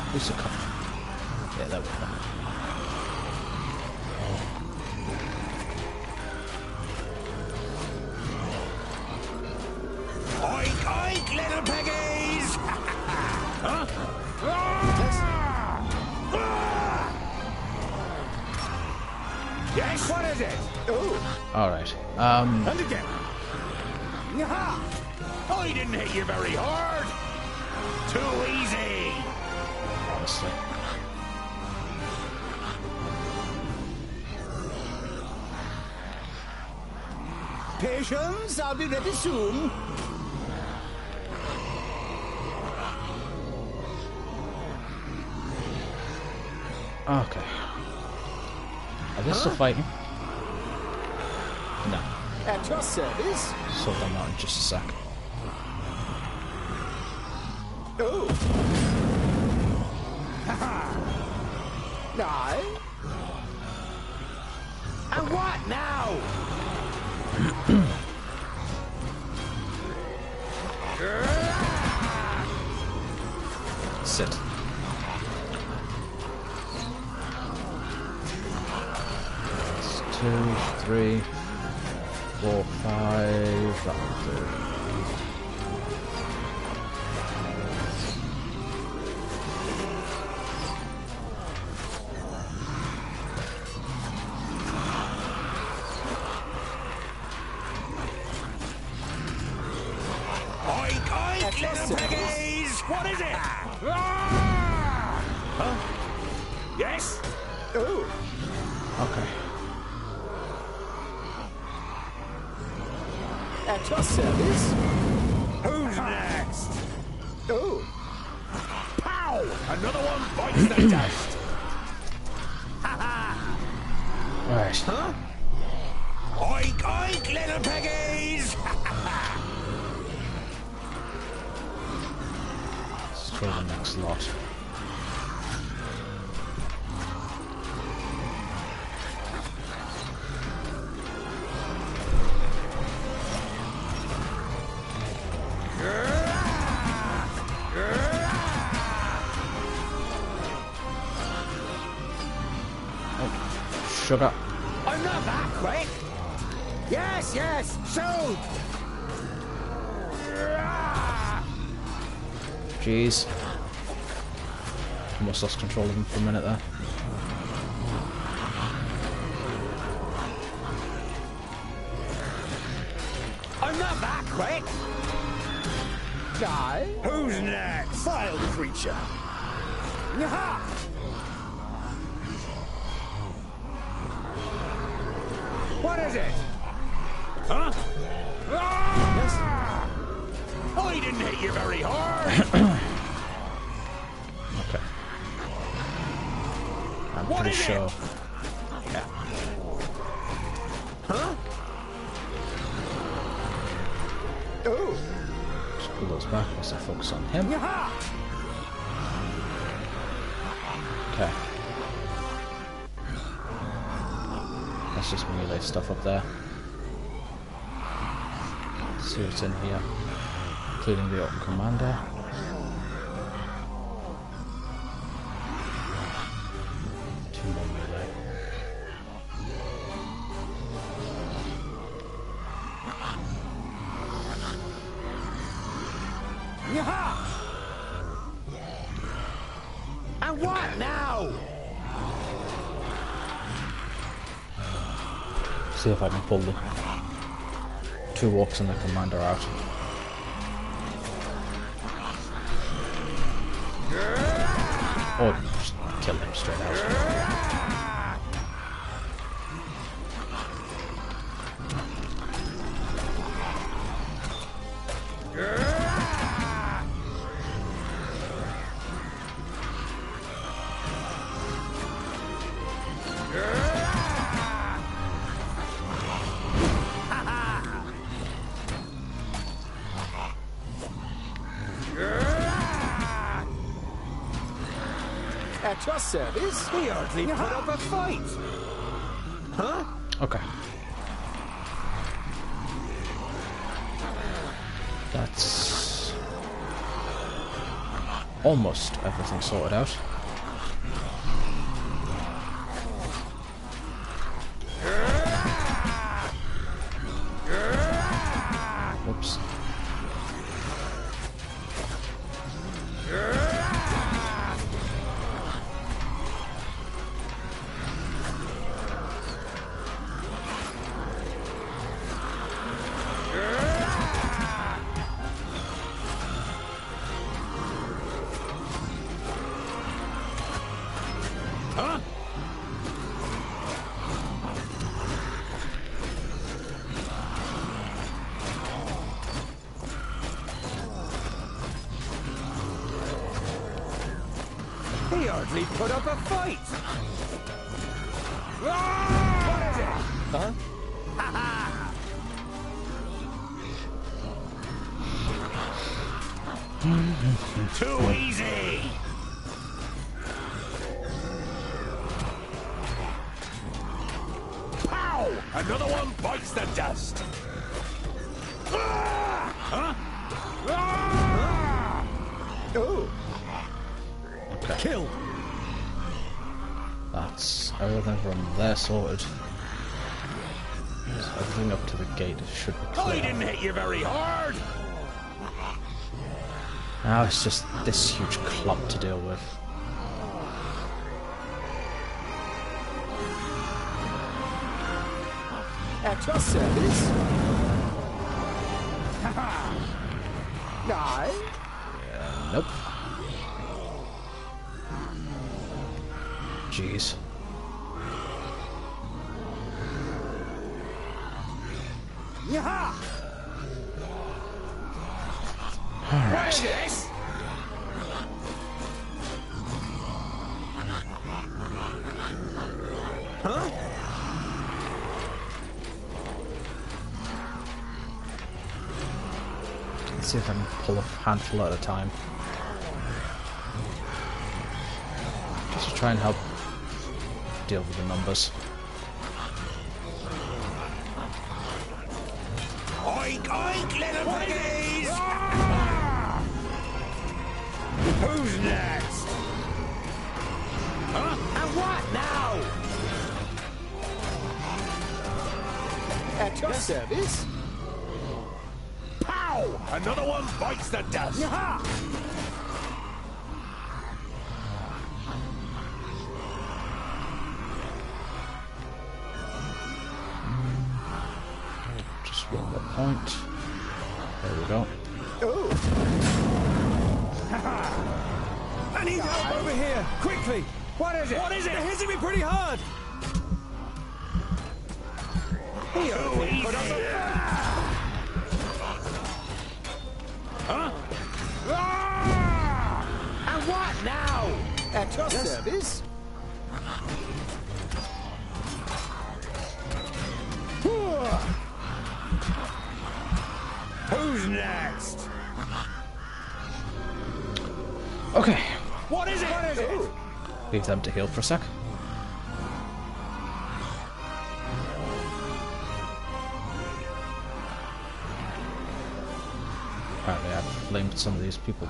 At least a couple. Yeah, there we go. Oink, oink, little piggies! Huh? Yes, what is it? Oh. Alright. And again. Yaha. I didn't hit you very hard. Too easy. Honestly. Patience, I'll be ready soon. Okay. Are they still fighting? No. At your service. Sort them out in just a sec. Oh. Die. And what now? Sit. That's 2, 3, 4, 5. That'll do. Oink, oink, little piggies! What is it? Huh? Yes? Oh. Okay. At your service. Who's next? Oh. Pow! Another one bites the dust. Right. Huh? Oink, oink, little piggies! Let's try the next lot. sugar. I'm not that quick. Yes, yes, shoot. Jeez. Almost lost control of him for a minute there. I'm not that quick. Die. Who's next? Vile creature. Yaha! What is it? Huh? Ah! I didn't hit you very hard. Okay. I'm What pretty is it? sure. Huh? Oh. Just pull those back as I focus on him. Yaha! Okay. That's just melee stuff up there. Let's see what's in here. Including the Orc Commander. Two more melee. Yaha! And what now? See if I can pull the two Orcs and the Commander out. Or just kill him straight out. At your service. He hardly put up a fight. Huh? Okay. That's almost everything sorted out. Whoops. Huh? He hardly put up a fight. What is it? Huh? Too easy. Pow! Another one bites the dust. Huh? Oh. Kill. That's everything from there sorted. So everything up to the gate should be I clear. didn't hit you very hard. Now it's just this huge clump to deal with. At your service. Die. Nope. Jeez. Yaha! What is this? Huh? Let's see if I can pull a handful at a time. Just to try and help deal with the numbers. Oink, oink, little piggies! Who's next? Huh? And what now? At your service. Pow! Another one bites the dust. Yaha! Just one more point. There we go. Oh, I need help over here, quickly! what is it? What is it? They're hitting me pretty hard! Too easy. Huh? And what now? At your service. Who's next? Okay. What is it? What is it? Leave them to heal for a sec. Apparently I've blamed some of these people.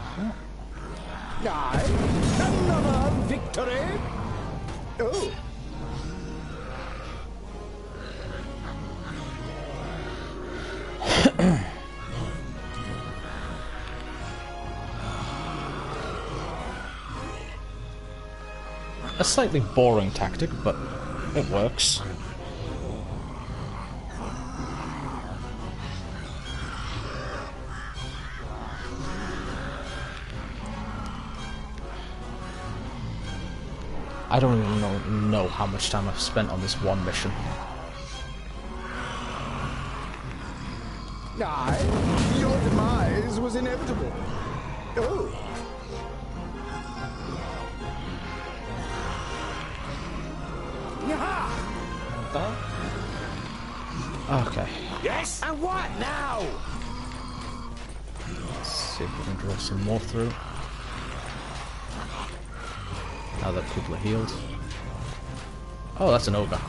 Aye. Another victory. Oh. A slightly boring tactic, but it works. I don't even know how much time I've spent on this one mission. Aye. Your demise was inevitable. Oh. Yaha! Okay. Yes? And what now? Let's see if we can draw some more through. Now that people are healed. Oh, that's an ogre.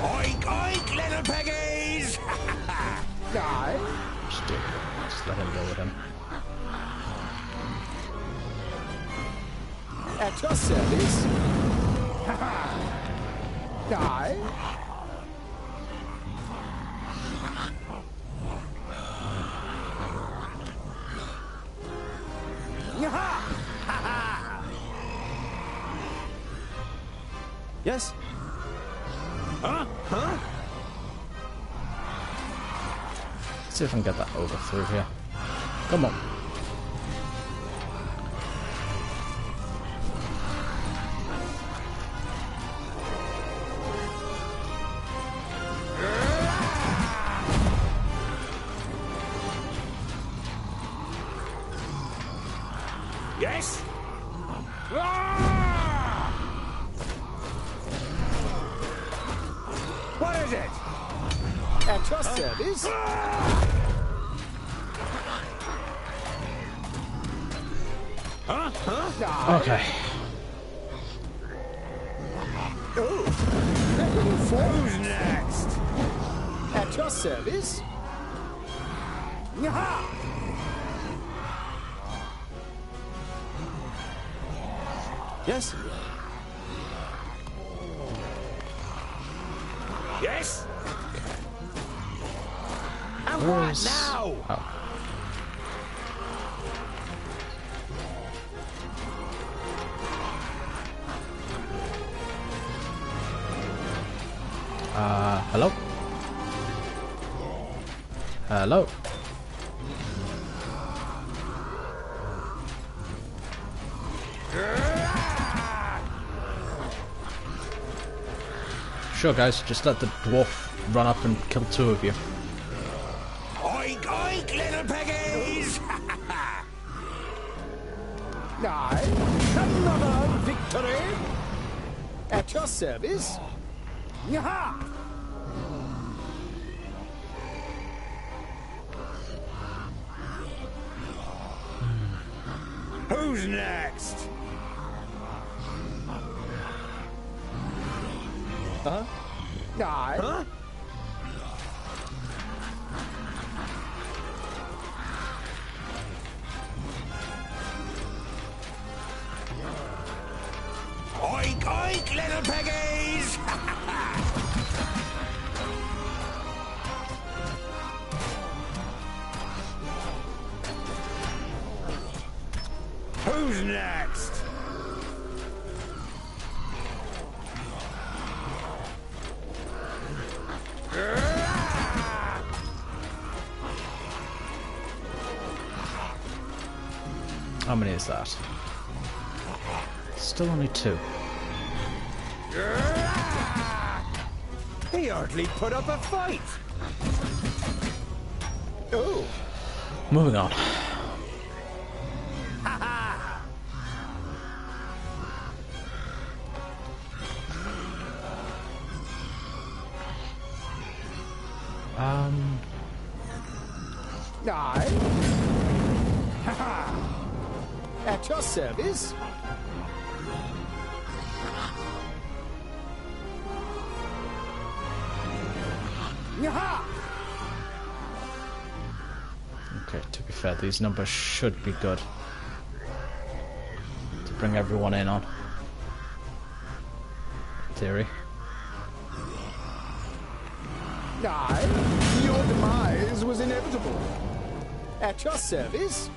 Oink, oink, little piggies! Aye. Just let him go with him. At your service. Aye. Yaha! Yes? Huh? Huh? Let's see if I can get that ogre through here. Come on. Yes? What is it? At your service. Huh? Huh? Okay. Oh. Who's next? At your service. Yaha! Yes? Yes? And Where's... what now? Oh. Hello? Hello? Sure guys, just let the dwarf run up and kill two of you. Oink, oink, little piggies! Aye. Another victory. At your service. Yaha! Who's next? Huh? Aye. Huh? Oink, oink, little piggies! Who's next? How many is that? Still only 2. He hardly put up a fight. Oh. Moving on. Aye. At your service. Yaha! Okay, to be fair, these numbers should be good to bring everyone in on. Theory. Aye. Your demise was inevitable. At your service.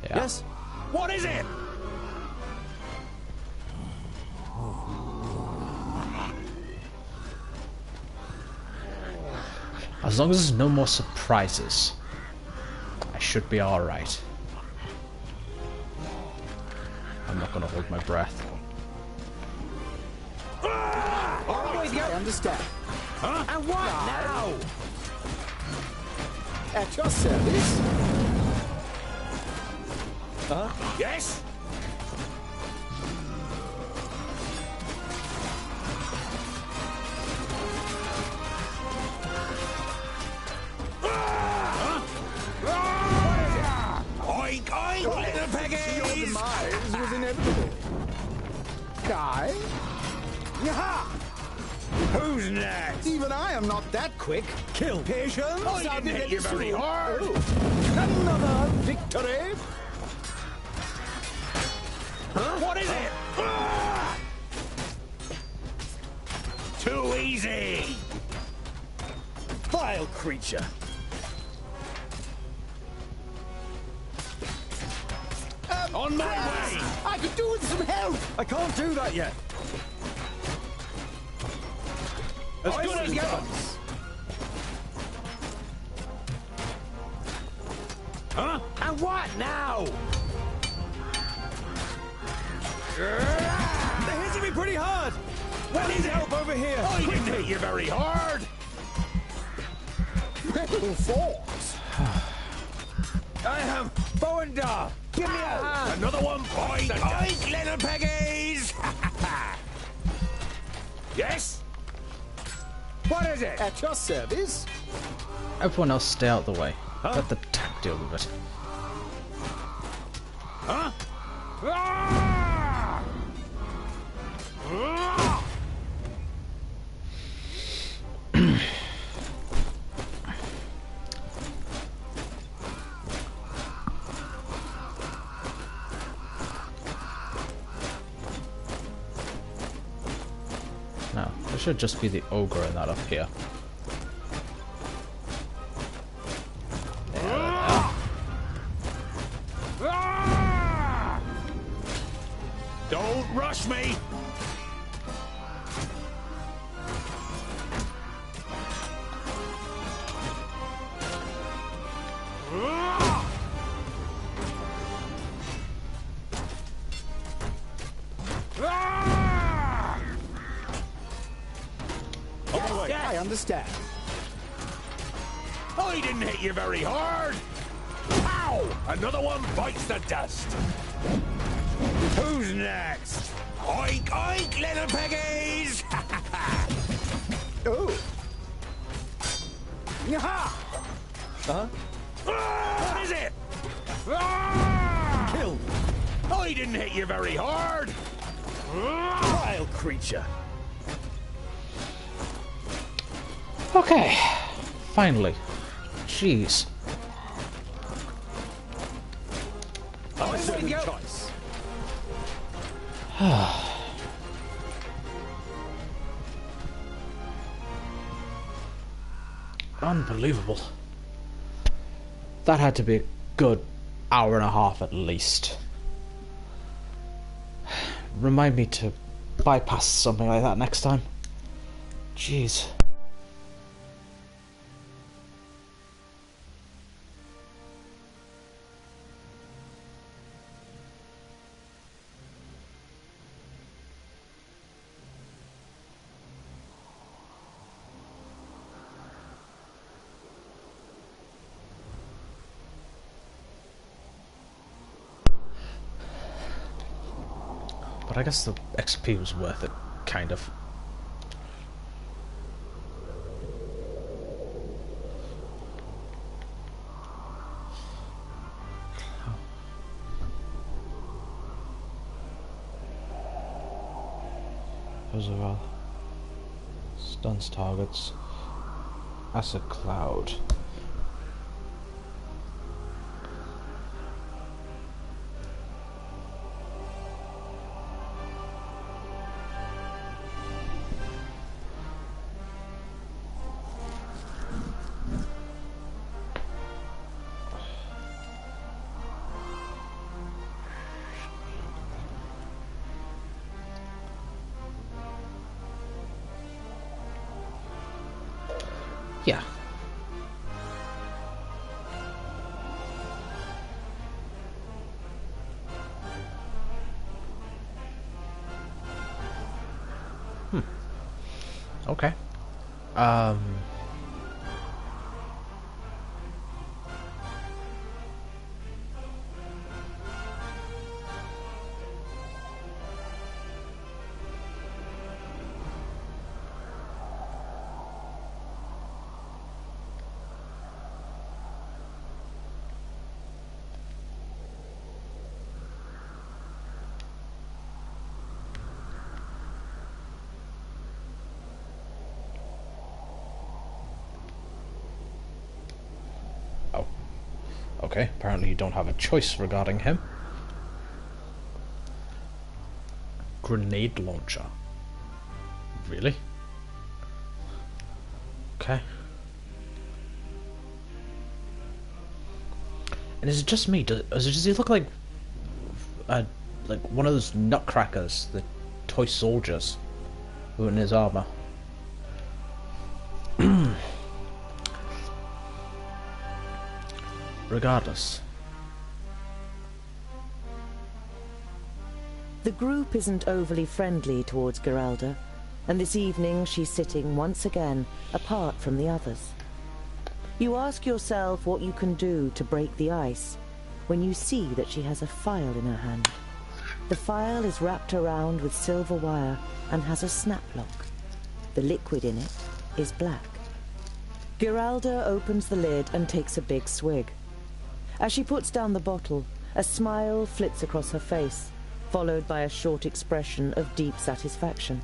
Yeah. Yes? What is it? As long as there's no more surprises, I should be alright. I'm not gonna hold my breath. I understand. Huh? And what now? At your service. Yes? Oink, oink, little Your piggies! demise was inevitable. Aye. Yaha! Who's next? Even I am not that quick. Kill. Patience. I I'll didn't be hit ready you very soon. hard. Oh. Another victory. What is it? Ah! Too easy! Vile creature. On my way! I could do with some help. I can't do that yet. As I good as see. comes. Huh? And what now? They're hitting me pretty hard. What is it? Help over here. I didn't hit you very hard! Rebel force. I have bow and dove! Give me a hand! Another one! Oink, oink, little piggies! Yes? What is it? At your service. Everyone else stay out of the way. Let the tank deal with it. Huh? Ah! Ah! No, there should just be the ogre in that up here. Ah! Don't rush me! Ah! Ah! I understand. I didn't hit you very hard! Ow! Another one bites the dust! Who's next? Oink, oink, little piggies! Oh. Yaha! What is it? Ah! Kill. I didn't hit you very hard! Vile creature. Okay, finally. Jeez. I second choice. Unbelievable. That had to be a good hour and a half at least. Remind me to bypass something like that next time. Jeez. But I guess the XP was worth it, kind of. As well. Stuns targets. Acid cloud. Yeah. Okay. Oh. Okay, apparently you don't have a choice regarding him. Grenade launcher. Really? Okay. And is it just me? Does he look like one of those nutcrackers, the toy soldiers, who are in his armor? Regardless. The group isn't overly friendly towards Geralda, and this evening she's sitting once again apart from the others. You ask yourself what you can do to break the ice when you see that she has a phial in her hand. The phial is wrapped around with silver wire and has a snap lock. The liquid in it is black. Geralda opens the lid and takes a big swig. As she puts down the bottle, a smile flits across her face, followed by a short expression of deep satisfaction.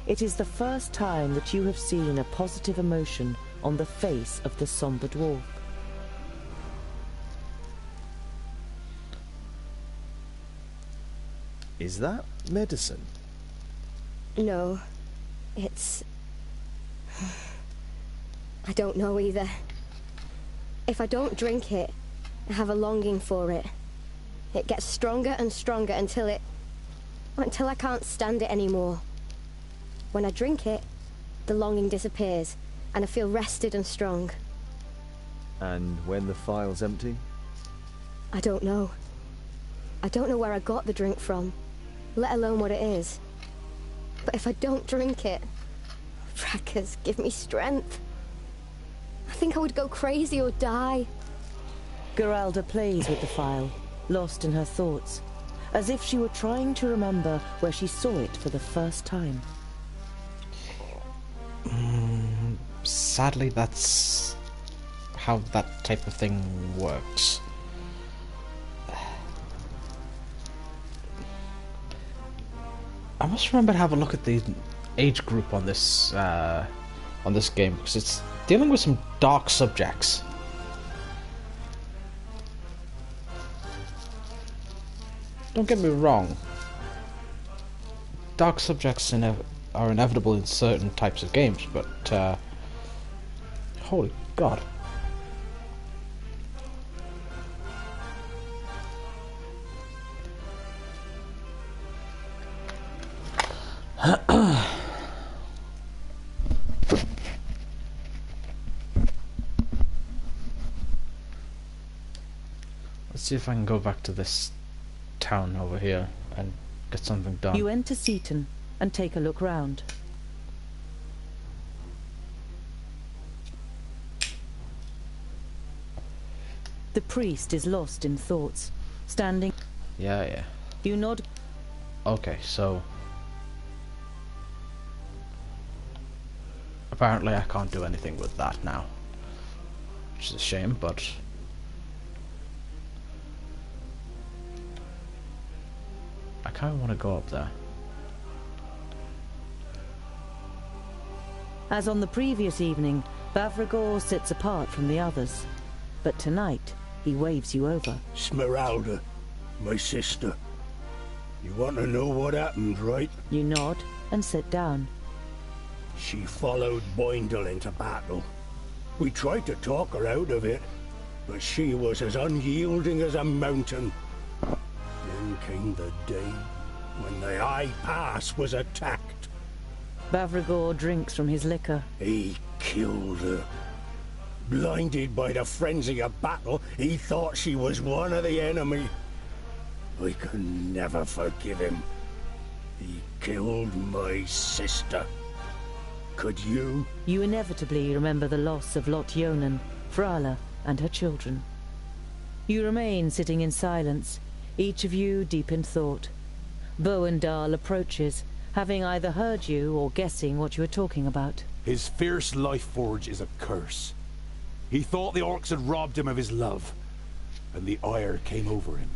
It is the first time that you have seen a positive emotion on the face of the somber dwarf. Is that medicine? No, it's... I don't know either. If I don't drink it, I have a longing for it. It gets stronger and stronger until I can't stand it anymore. When I drink it, the longing disappears, and I feel rested and strong. And when the phial's empty? I don't know. I don't know where I got the drink from, let alone what it is. But if I don't drink it, Frackers, give me strength. I think I would go crazy or die. Geralda plays with the phial, lost in her thoughts, as if she were trying to remember where she saw it for the first time. Sadly, that's how that type of thing works. I must remember to have a look at the age group on this game, because it's dealing with some dark subjects. Don't get me wrong. Dark subjects are inevitable in certain types of games, but holy God. Let's see if I can go back to this town over here and get something done. You enter Seaton and take a look round. The priest is lost in thoughts, standing. Yeah. You nod. Okay, so apparently I can't do anything with that now, which is a shame, but I kind of want to go up there. As on the previous evening, Bavragor sits apart from the others, but tonight he waves you over. Smeralda, my sister. You want to know what happened, right? You nod and sit down. She followed Boindle into battle. We tried to talk her out of it, but she was as unyielding as a mountain. Then came the day when the High Pass was attacked. Bavragor drinks from his liquor. He killed her. Blinded by the frenzy of battle, he thought she was one of the enemy. I can never forgive him. He killed my sister. Could you? You inevitably remember the loss of Lot Yonan, Frala, and her children. You remain sitting in silence, each of you deep in thought. Boendal approaches, having either heard you or guessing what you are talking about. His fierce life forge is a curse. He thought the orcs had robbed him of his love, and the ire came over him.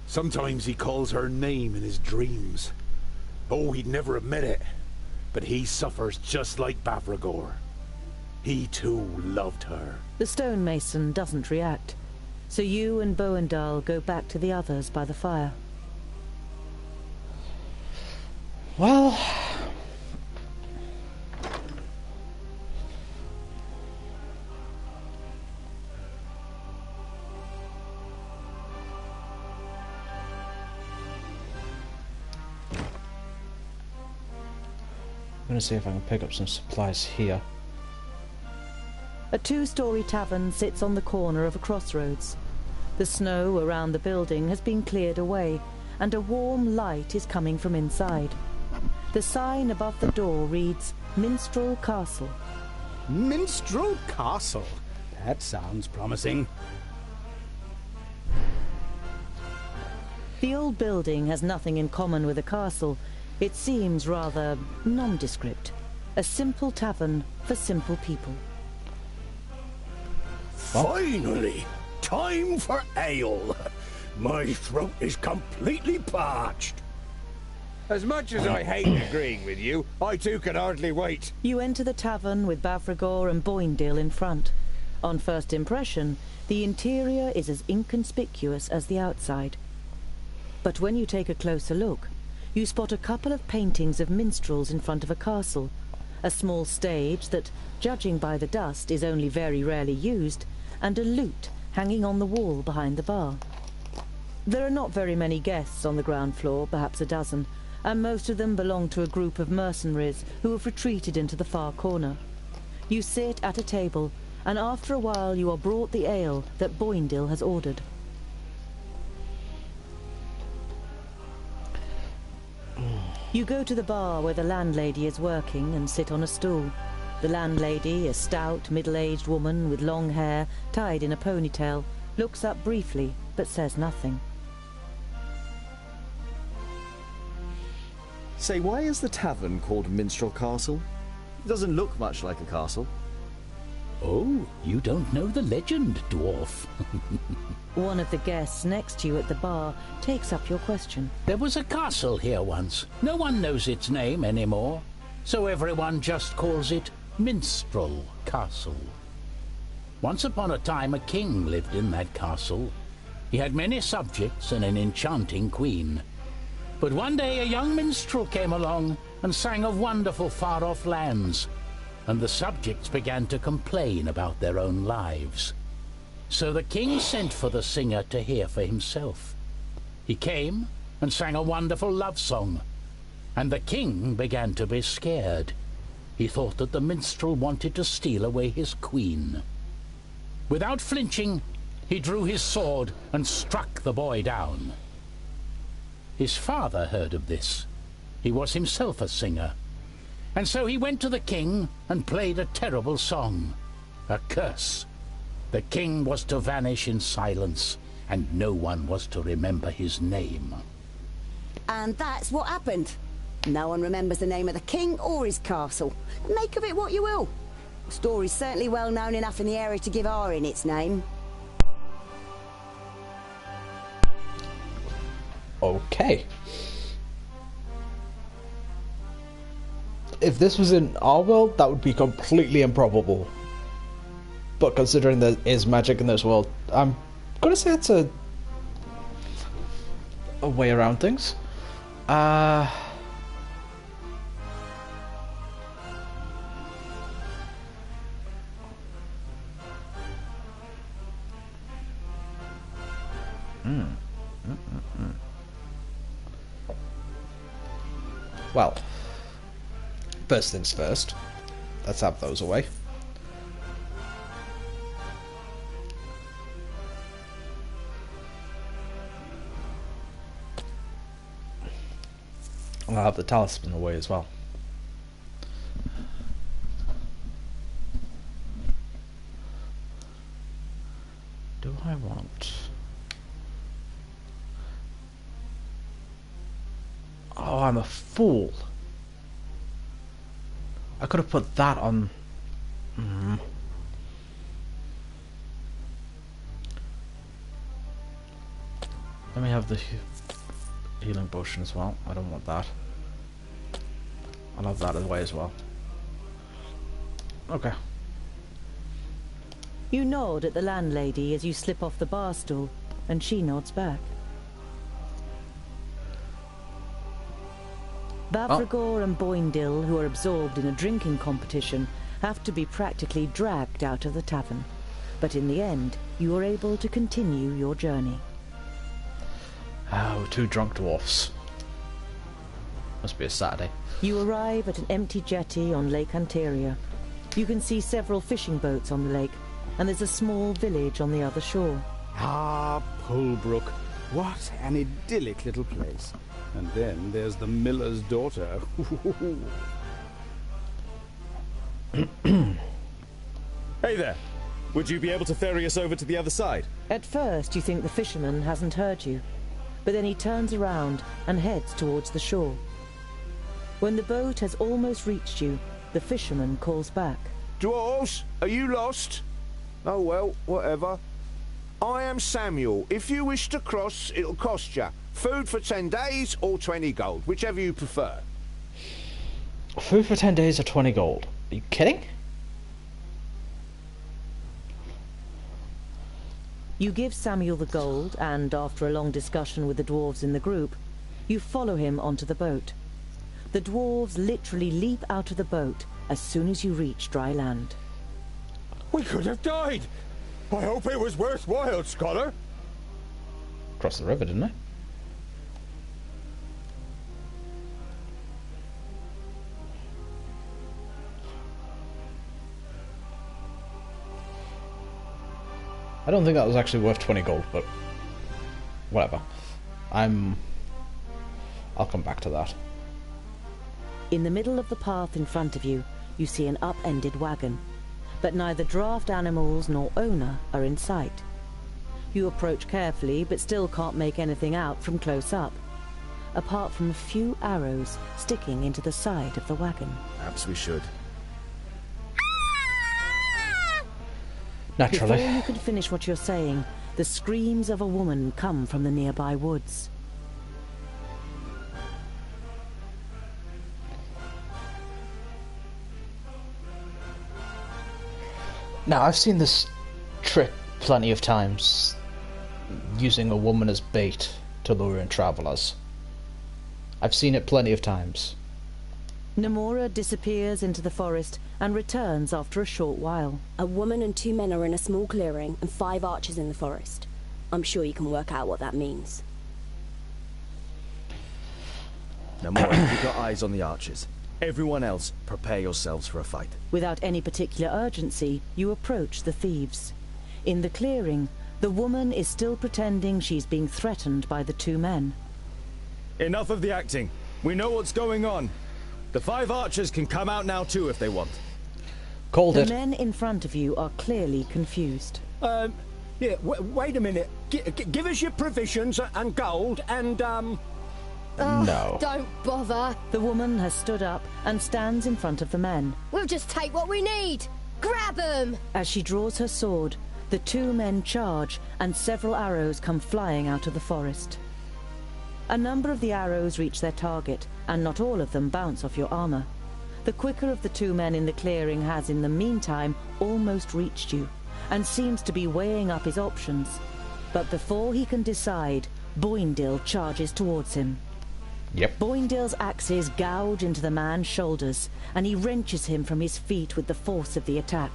Sometimes he calls her name in his dreams. Oh, he'd never admit it, but he suffers just like Bavragor. He too loved her. The stonemason doesn't react, so you and Boendal go back to the others by the fire. Well, I'm gonna see if I can pick up some supplies here. A two-story tavern sits on the corner of a crossroads. The snow around the building has been cleared away, and a warm light is coming from inside. The sign above the door reads, Minstrel Castle. Minstrel Castle? That sounds promising. The old building has nothing in common with a castle. It seems rather nondescript. A simple tavern for simple people. Finally! Time for ale! My throat is completely parched. As much as I hate agreeing with you, I too can hardly wait. You enter the tavern with Bavragor and Boindil in front. On first impression, the interior is as inconspicuous as the outside. But when you take a closer look, you spot a couple of paintings of minstrels in front of a castle, a small stage that, judging by the dust, is only very rarely used, and a lute hanging on the wall behind the bar. There are not very many guests on the ground floor, perhaps a dozen, and most of them belong to a group of mercenaries who have retreated into the far corner. You sit at a table, and after a while you are brought the ale that Boindil has ordered. You go to the bar where the landlady is working and sit on a stool. The landlady, a stout, middle-aged woman with long hair tied in a ponytail, looks up briefly but says nothing. Say, why is the tavern called Minstrel Castle? It doesn't look much like a castle. Oh, you don't know the legend, dwarf. One of the guests next to you at the bar takes up your question. There was a castle here once. No one knows its name anymore, so everyone just calls it Minstrel Castle. Once upon a time a king lived in that castle. He had many subjects and an enchanting queen. But one day a young minstrel came along and sang of wonderful far-off lands, and the subjects began to complain about their own lives. So the king sent for the singer to hear for himself. He came and sang a wonderful love song, and the king began to be scared. He thought that the minstrel wanted to steal away his queen. Without flinching, he drew his sword and struck the boy down. His father heard of this. He was himself a singer, and so he went to the king and played a terrible song, a curse. The king was to vanish in silence, and no one was to remember his name. And that's what happened. No one remembers the name of the king or his castle. Make of it what you will. The story's certainly well known enough in the area to give Arryn its name. Okay. If this was in our world, that would be completely improbable. But considering there is magic in this world, I'm gonna say it's a way around things. Well, first things first. Let's have those away. I'll have the talisman away as well. Do I want... Oh, I'm a fool. I could have put that on... Let me have the healing potion as well. I don't want that. I'll have that away as well. Okay. You nod at the landlady as you slip off the bar stool, and she nods back. Bavragor and Boindil, who are absorbed in a drinking competition, have to be practically dragged out of the tavern. But in the end, you are able to continue your journey. Oh, two drunk dwarfs. Must be a Saturday. You arrive at an empty jetty on Lake Anteria. You can see several fishing boats on the lake, and there's a small village on the other shore. Ah, Pulbrook. What an idyllic little place. And then there's the miller's daughter. Hey there! Would you be able to ferry us over to the other side? At first, you think the fisherman hasn't heard you, but then he turns around and heads towards the shore. When the boat has almost reached you, the fisherman calls back. Dwarves, are you lost? Oh well, whatever. I am Samuel. If you wish to cross, it'll cost you. Food for 10 days or 20 gold, whichever you prefer. Food for 10 days or 20 gold? Are you kidding? You give Samuel the gold, and after a long discussion with the dwarves in the group, you follow him onto the boat. The dwarves literally leap out of the boat as soon as you reach dry land. We could have died. I hope it was worthwhile, Scholar. Crossed the river, didn't I? I don't think that was actually worth 20 gold, but whatever. I'll come back to that. In the middle of the path in front of you, you see an upended wagon, but neither draft animals nor owner are in sight. You approach carefully, but still can't make anything out from close up, apart from a few arrows sticking into the side of the wagon. Perhaps we should. Naturally. Before you can finish what you're saying, the screams of a woman come from the nearby woods. Now, I've seen this trick plenty of times, using a woman as bait to lure in travelers. I've seen it plenty of times. Namora disappears into the forest and returns after a short while. A woman and 2 men are in a small clearing and 5 archers in the forest. I'm sure you can work out what that means. Namora, keep your eyes on the archers. Everyone else, prepare yourselves for a fight. Without any particular urgency, you approach the thieves. In the clearing, the woman is still pretending she's being threatened by the two men. Enough of the acting. We know what's going on. The 5 archers can come out now too if they want. Called The it. men in front of you are clearly confused. Yeah, wait a minute. Give us your provisions and gold and, No. Don't bother. The woman has stood up and stands in front of the men. We'll just take what we need. Grab them! As she draws her sword, the 2 men charge and several arrows come flying out of the forest. A number of the arrows reach their target, and not all of them bounce off your armor. The quicker of the 2 men in the clearing has in the meantime almost reached you, and seems to be weighing up his options. But before he can decide, Boindil charges towards him. Yep. Boindil's axes gouge into the man's shoulders, and he wrenches him from his feet with the force of the attack.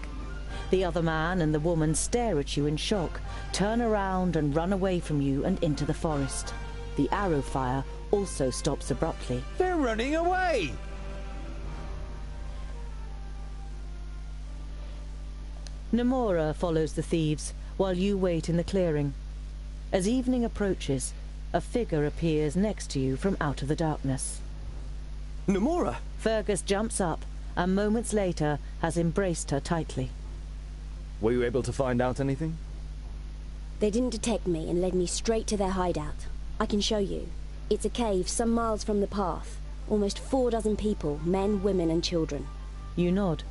The other man and the woman stare at you in shock, turn around and run away from you and into the forest. The arrow fire also stops abruptly. They're running away! Namora follows the thieves, while you wait in the clearing. As evening approaches, a figure appears next to you from out of the darkness. Namora! Fergus jumps up, and moments later has embraced her tightly. Were you able to find out anything? They didn't detect me and led me straight to their hideout. I can show you. It's a cave some miles from the path. Almost 4 dozen people, men, women and children. You nod.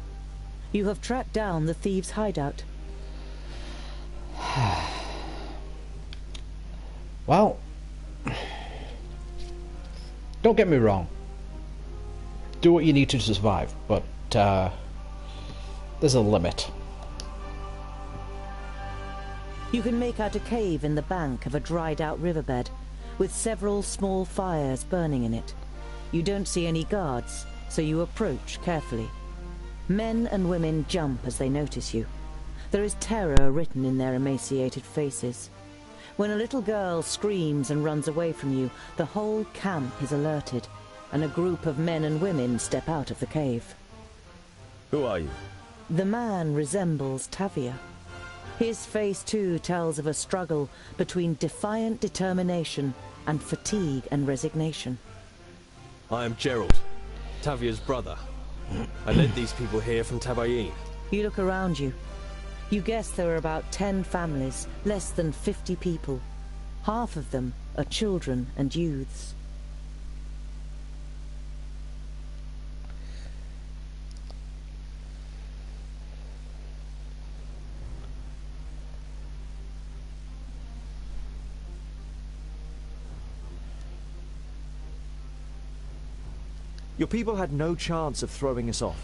You have tracked down the thieves' hideout. Well, don't get me wrong. Do what you need to survive, but there's a limit. You can make out a cave in the bank of a dried-out riverbed, with several small fires burning in it. You don't see any guards, so you approach carefully. Men and women jump as they notice you. There is terror written in their emaciated faces. When a little girl screams and runs away from you, the whole camp is alerted, and a group of men and women step out of the cave. Who are you? The man resembles Tavia. His face too tells of a struggle between defiant determination and fatigue and resignation. I am Gerald, Tavia's brother. I led these people here from Tabayin. You look around you. You guess there are about 10 families, less than 50 people. Half of them are children and youths. Your people had no chance of throwing us off.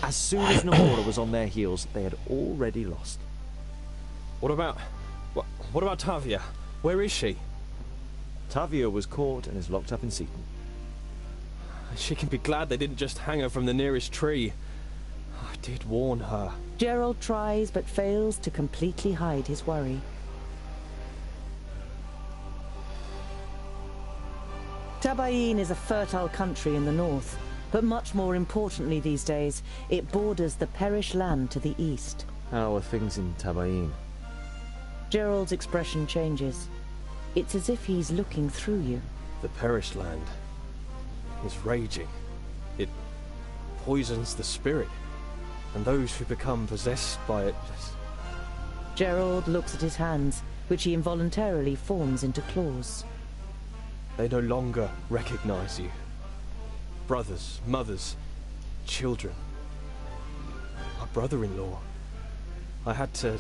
As soon as Namora was on their heels, they had already lost. What about Tavia? Where is she? Tavia was caught and is locked up in Seaton. She can be glad they didn't just hang her from the nearest tree. I did warn her. Gerald tries but fails to completely hide his worry. Tabayin is a fertile country in the north, but much more importantly these days, it borders the Perish land to the east. How are things in Tabayin? Gerald's expression changes. It's as if he's looking through you. The Perish land is raging. It poisons the spirit, and those who become possessed by it just... Gerald looks at his hands, which he involuntarily forms into claws. They no longer recognize you. Brothers, mothers, children. My brother-in-law. I had to...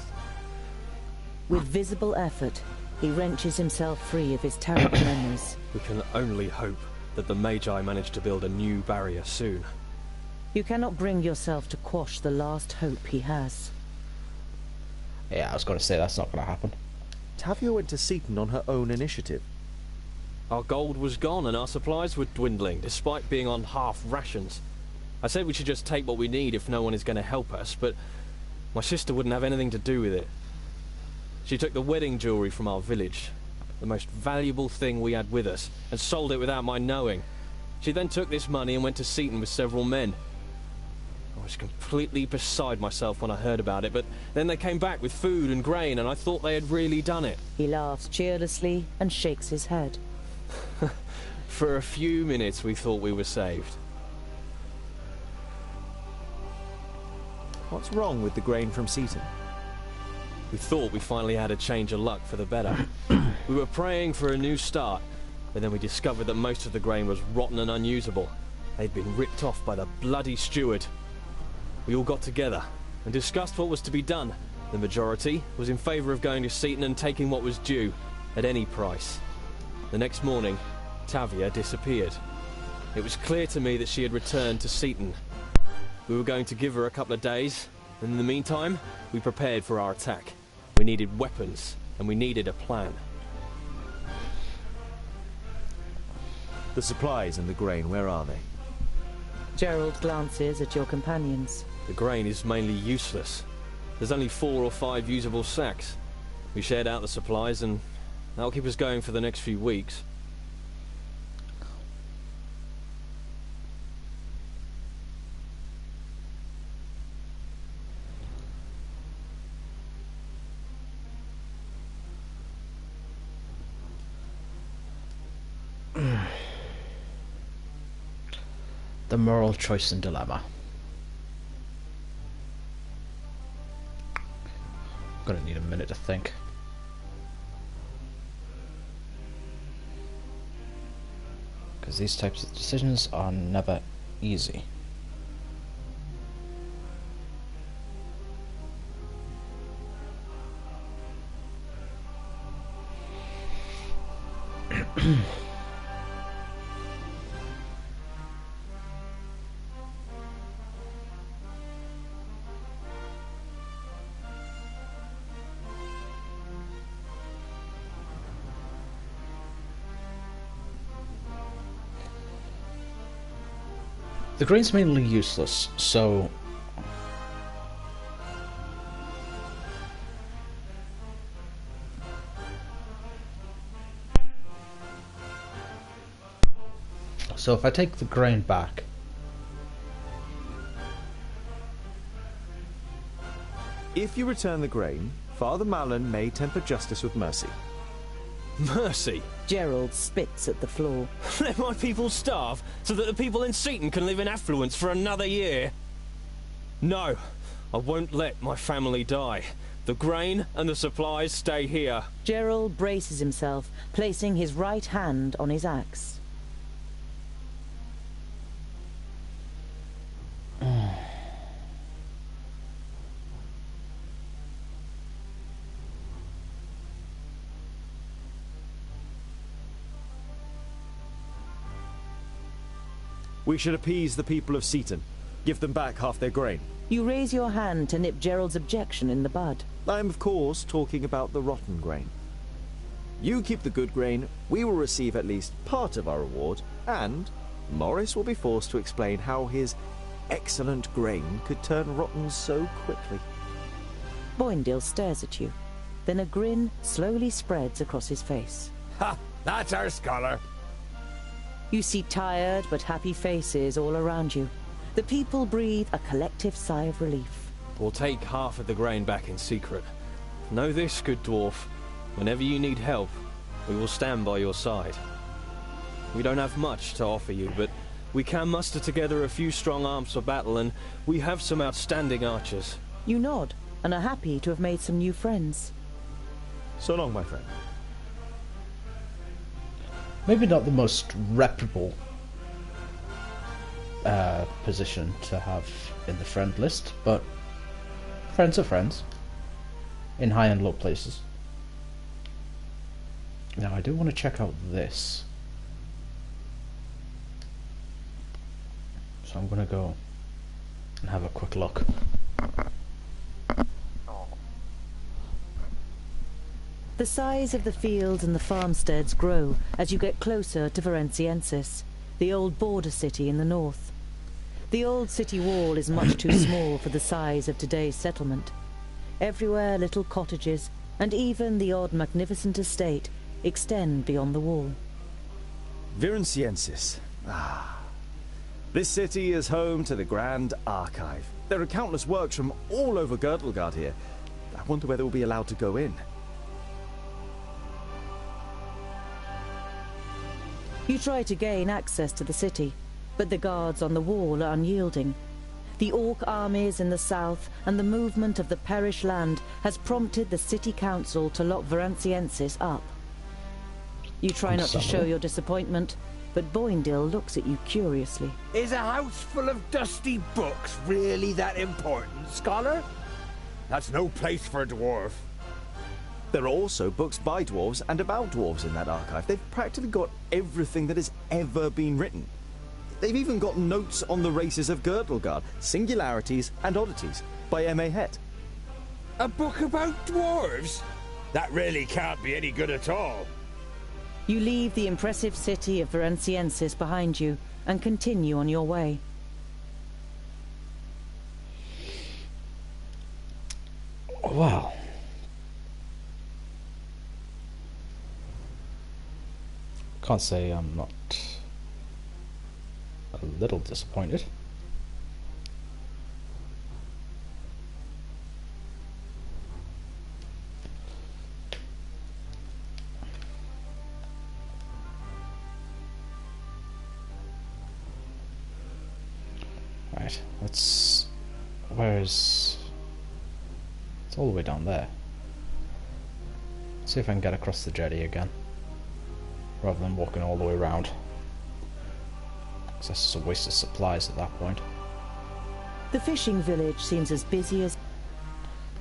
With visible effort, he wrenches himself free of his terrible memories. We can only hope that the Magi manage to build a new barrier soon. You cannot bring yourself to quash the last hope he has. Yeah, I was going to say that's not going to happen. Tavia went to Seaton on her own initiative. Our gold was gone and our supplies were dwindling, despite being on half rations. I said we should just take what we need if no one is going to help us, but my sister wouldn't have anything to do with it. She took the wedding jewelry from our village, the most valuable thing we had with us, and sold it without my knowing. She then took this money and went to Seaton with several men. I was completely beside myself when I heard about it, but then they came back with food and grain, and I thought they had really done it. He laughs cheerlessly and shakes his head. For a few minutes we thought we were saved. What's wrong with the grain from Seaton? We thought we finally had a change of luck for the better. We were praying for a new start, but then we discovered that most of the grain was rotten and unusable. They'd been ripped off by the bloody steward. We all got together and discussed what was to be done. The majority was in favour of going to Seaton and taking what was due, at any price. The next morning, Tavia disappeared. It was clear to me that she had returned to Seaton. We were going to give her a couple of days, and in the meantime, we prepared for our attack. We needed weapons, and we needed a plan. The supplies and the grain, where are they? Gerald glances at your companions. The grain is mainly useless. There's only 4 or 5 usable sacks. We shared out the supplies, and that'll keep us going for the next few weeks. The moral choice and dilemma. I'm gonna need a minute to think. Because these types of decisions are never easy. The grain's mainly useless, so if I take the grain back, if you return the grain, Father Malin may temper justice with mercy. Mercy? Gerald spits at the floor. Let my people starve so that the people in Seaton can live in affluence for another year? No, I won't let my family die. The grain and the supplies stay here. Gerald braces himself, placing his right hand on his axe. We should appease the people of Seaton. Give them back half their grain. You raise your hand to nip Gerald's objection in the bud. I am, of course, talking about the rotten grain. You keep the good grain, we will receive at least part of our reward, and Morris will be forced to explain how his excellent grain could turn rotten so quickly. Boindale stares at you. Then a grin slowly spreads across his face. Ha! That's our scholar. You see tired but happy faces all around you. The people breathe a collective sigh of relief. We'll take half of the grain back in secret. Know this, good dwarf. Whenever you need help, we will stand by your side. We don't have much to offer you, but we can muster together a few strong arms for battle, and we have some outstanding archers. You nod, and are happy to have made some new friends. So long, my friend. maybe not the most reputable position to have in the friend list, but friends are friends in high and low places. Now I do want to check out this, so I'm gonna go and have a quick look. The size of the fields and the farmsteads grow as you get closer to Valenciensis, the old border city in the north. The old city wall is much too small for the size of today's settlement. Everywhere little cottages, and even the odd magnificent estate, extend beyond the wall. Valenciensis. This city is home to the Grand Archive. There are countless works from all over Girdlegard here. I wonder whether we'll be allowed to go in. You try to gain access to the city, but the guards on the wall are unyielding. The Orc armies in the south and the movement of the Perish land has prompted the city council to lock Varanciensis up. You try not to show your disappointment, but Boindil looks at you curiously. Is a house full of dusty books really that important, scholar? That's no place for a dwarf. There are also books by dwarves and about dwarves in that archive. They've practically got everything that has ever been written. They've even got notes on the races of Girdlegard, singularities and oddities, by M.A. Het. A book about dwarves? That really can't be any good at all. You leave the impressive city of Varanciensis behind you and continue on your way. Well, can't say I'm not a little disappointed. Right, let's... Where's... It's all the way down there. Let's see if I can get across the jetty again, rather than walking all the way around. Because that's just a waste of supplies at that point. The fishing village seems as busy as...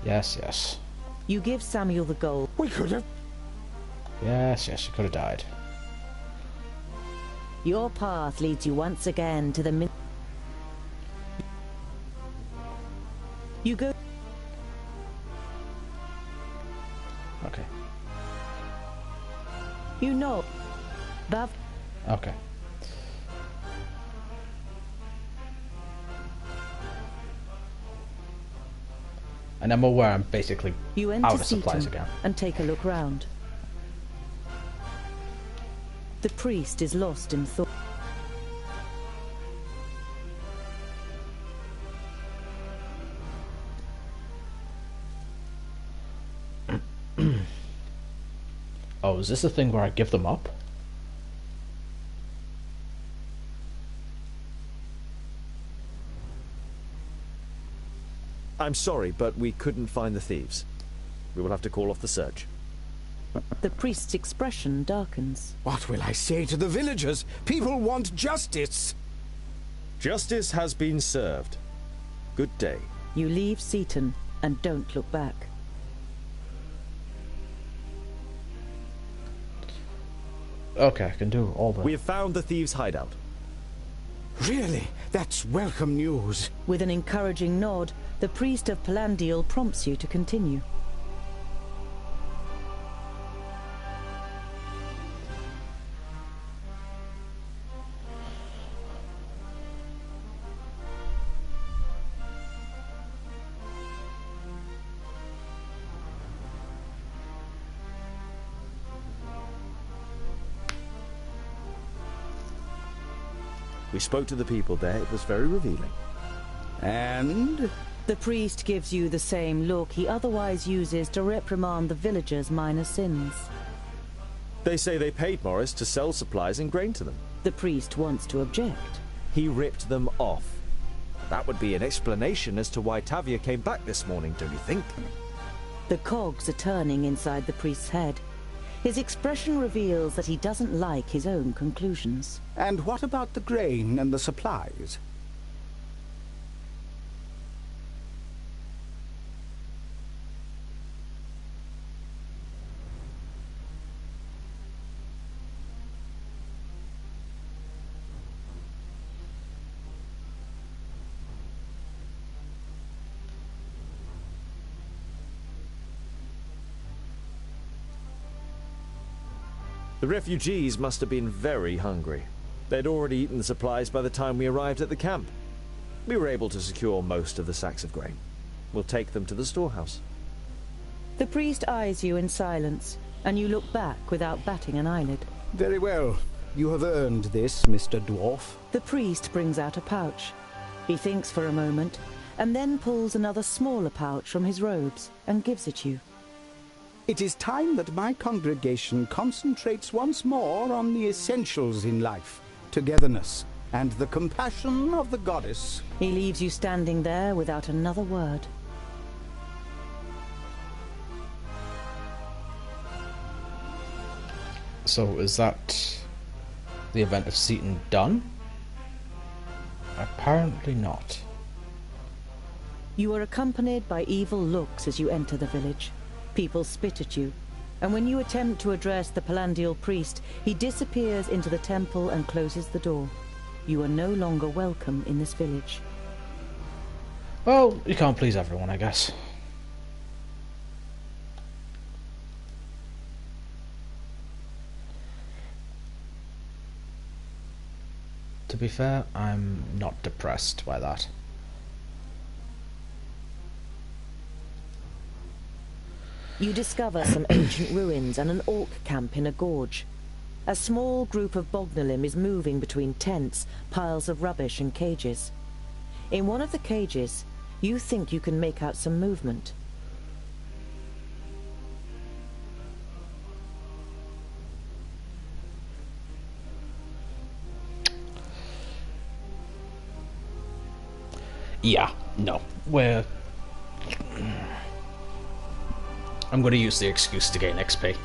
Yes, yes. You give Samuel the gold. We could have... Yes, yes, you could have died. Your path leads you once again to the... You go... Okay. You know... Bav... Okay. And I'm aware I'm basically you out of supplies again. And take a look round. The priest is lost in thought. Oh, is this the thing where I give them up? I'm sorry, but we couldn't find the thieves. We will have to call off the search. The priest's expression darkens. What will I say to the villagers? People want justice. Justice has been served. Good day. You leave Seaton and don't look back. Okay, I can do all the... We have found the thieves' hideout. Really? That's welcome news. With an encouraging nod, the priest of Palandial prompts you to continue. We spoke to the people there. It was very revealing. And? The priest gives you the same look he otherwise uses to reprimand the villagers' minor sins. They say they paid Morris to sell supplies and grain to them. The priest wants to object. He ripped them off. That would be an explanation as to why Tavia came back this morning, don't you think? The cogs are turning inside the priest's head. His expression reveals that he doesn't like his own conclusions. And what about the grain and the supplies? The refugees must have been very hungry. They'd already eaten the supplies by the time we arrived at the camp. We were able to secure most of the sacks of grain. We'll take them to the storehouse. The priest eyes you in silence, and you look back without batting an eyelid. Very well. You have earned this, Mr. Dwarf. The priest brings out a pouch. He thinks for a moment, and then pulls another smaller pouch from his robes and gives it you. It is time that my congregation concentrates once more on the essentials in life, togetherness, and the compassion of the goddess. He leaves you standing there without another word. So is that the event of Seaton done? Apparently not. You are accompanied by evil looks as you enter the village. People spit at you, and when you attempt to address the Palandial priest, he disappears into the temple and closes the door. You are no longer welcome in this village. Well, you can't please everyone, I guess. To be fair, I'm not depressed by that. You discover some ancient ruins and an orc camp in a gorge. A small group of Bognalim is moving between tents, piles of rubbish and cages. In one of the cages, you think you can make out some movement. Yeah, no. I'm going to use the excuse to gain XP.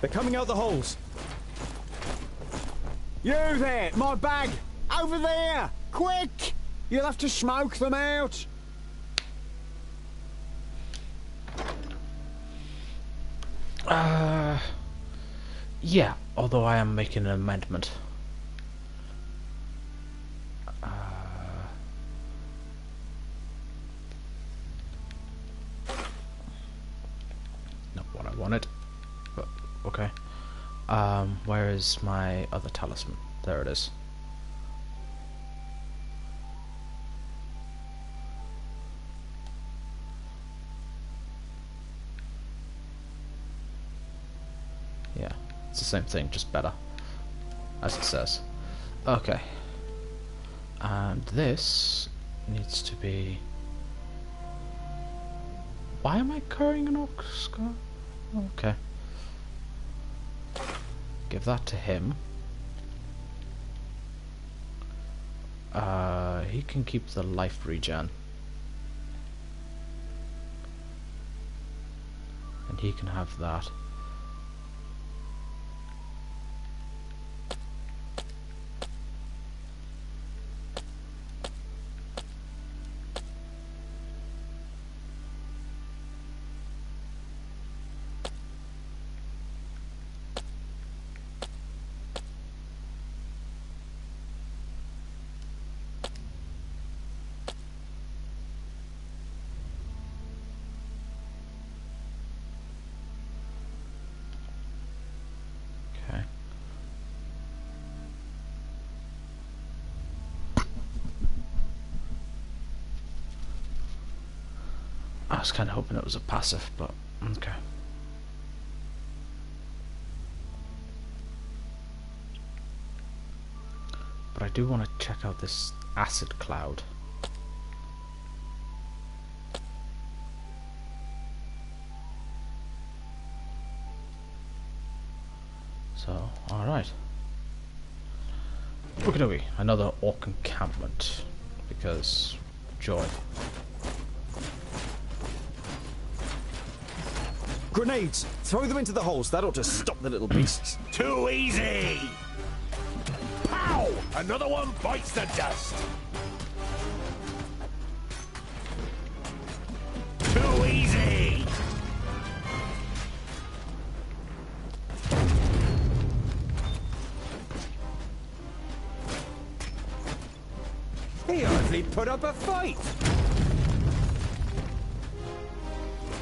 They're coming out the holes. You there! My bag! Over there! Quick! You'll have to smoke them out! Yeah, although I am making an amendment. Not what I wanted. But, okay. Where is my other talisman? There it is. Yeah, it's the same thing, just better, as it says. Okay. And this needs to be... Why am I carrying an orc scar? Okay. Give that to him. He can keep the life regen. And he can have that. I was kind of hoping it was a passive, but okay. But I do want to check out this acid cloud. So, alright. Look at we, another orc encampment. Because joy. Grenades! Throw them into the holes. That ought to stop the little beasts. Too easy! Pow! Another one bites the dust. Too easy! He hardly put up a fight.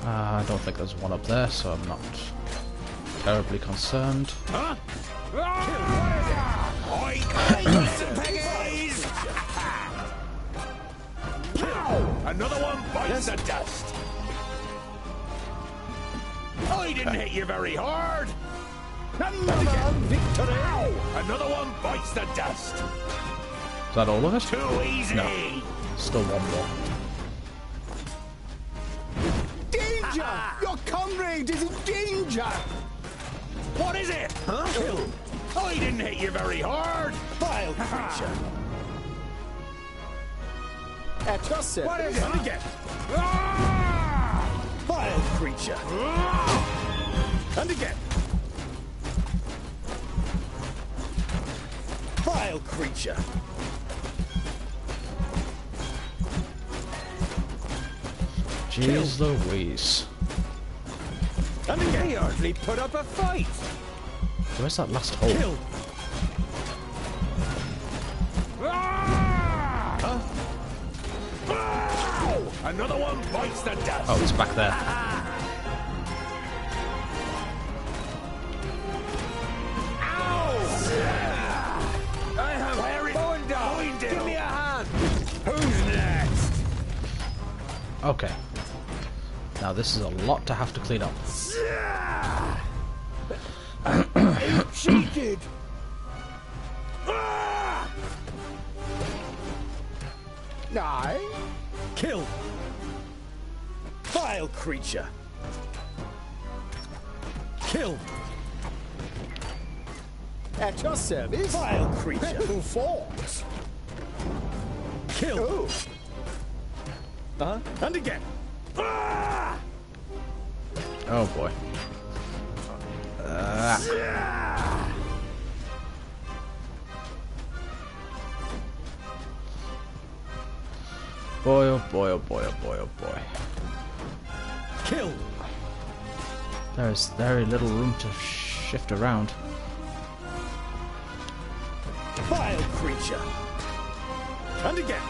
I don't think there's one up there, so I'm not terribly concerned. Huh? Another one bites the dust. I didn't hit you very hard. Another victory. Another one bites the dust. Is that all of it? Too easy. No. Still one more. Danger! Your comrade is in danger. What is it? Huh? I didn't hit you very hard. Vile creature. At your service. What is it? And again. Vile creature. And again. Vile creature. Jeez Louise. And again. He hardly put up a fight. Where's that last hole? Kill. Another one bites the dust. Oh, it's back there. I have going down. Give me a hand. Who's next? Okay. Now this is a lot to have to clean up. Cheated. I kill. Vile creature. Kill. At your service. Vile creature. Force. Kill. And again. Oh boy. Boy, oh boy, oh boy, oh boy, oh boy. Kill. There's very little room to shift around. Vile creature. And again.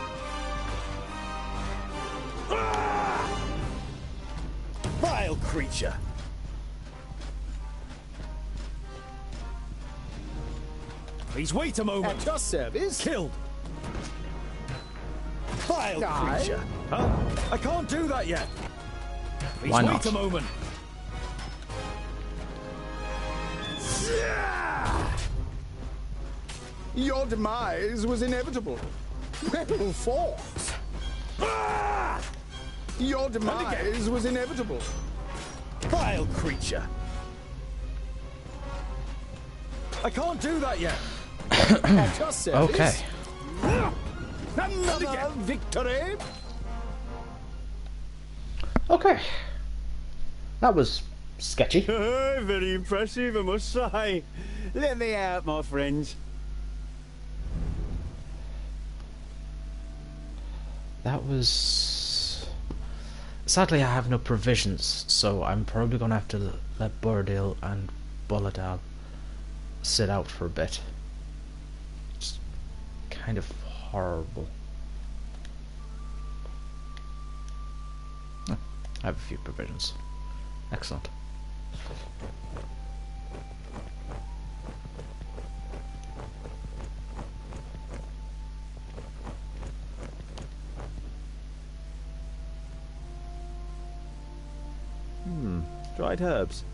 Vile creature. Please wait a moment. At your service. Killed. Vile creature. Huh? I can't do that yet. Please Why wait not? a moment. Your demise was inevitable. Well fought. Your demise was inevitable. Vile creature. I can't do that yet. At your service. Okay. Another victory. Okay. That was sketchy. Very impressive, I must say. Let me out, my friends. That was... Sadly, I have no provisions, so I'm probably going to have to let Bordale and Bolladal sit out for a bit. It's kind of horrible. Oh, I have a few provisions. Excellent. Dried herbs.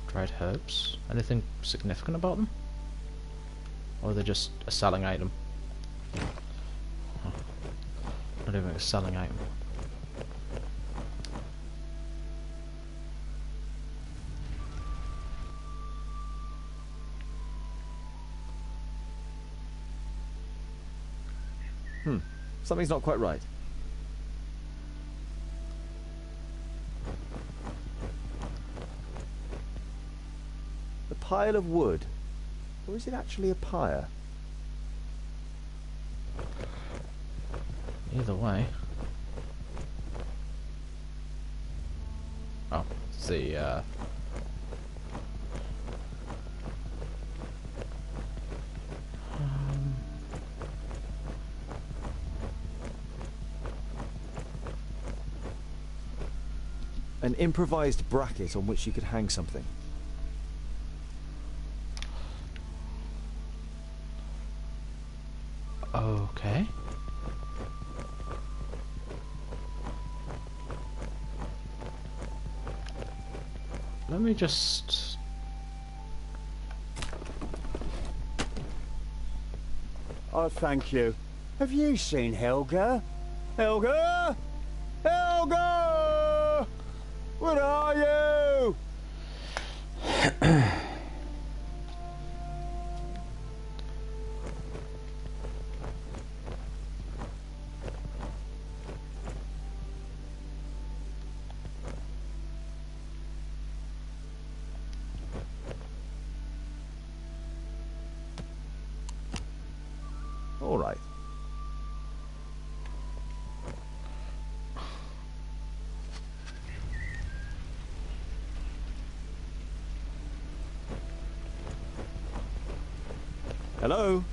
Dried herbs. Anything significant about them? Or are they just a selling item? Oh, not even a selling item. Something's not quite right. The pile of wood. Or is it actually a pyre? Either way. Oh, it's the An improvised bracket on which you could hang something. Okay. Let me just... Oh, thank you. Have you seen Helga? Helga? Helga! Where are you? All right. Hello.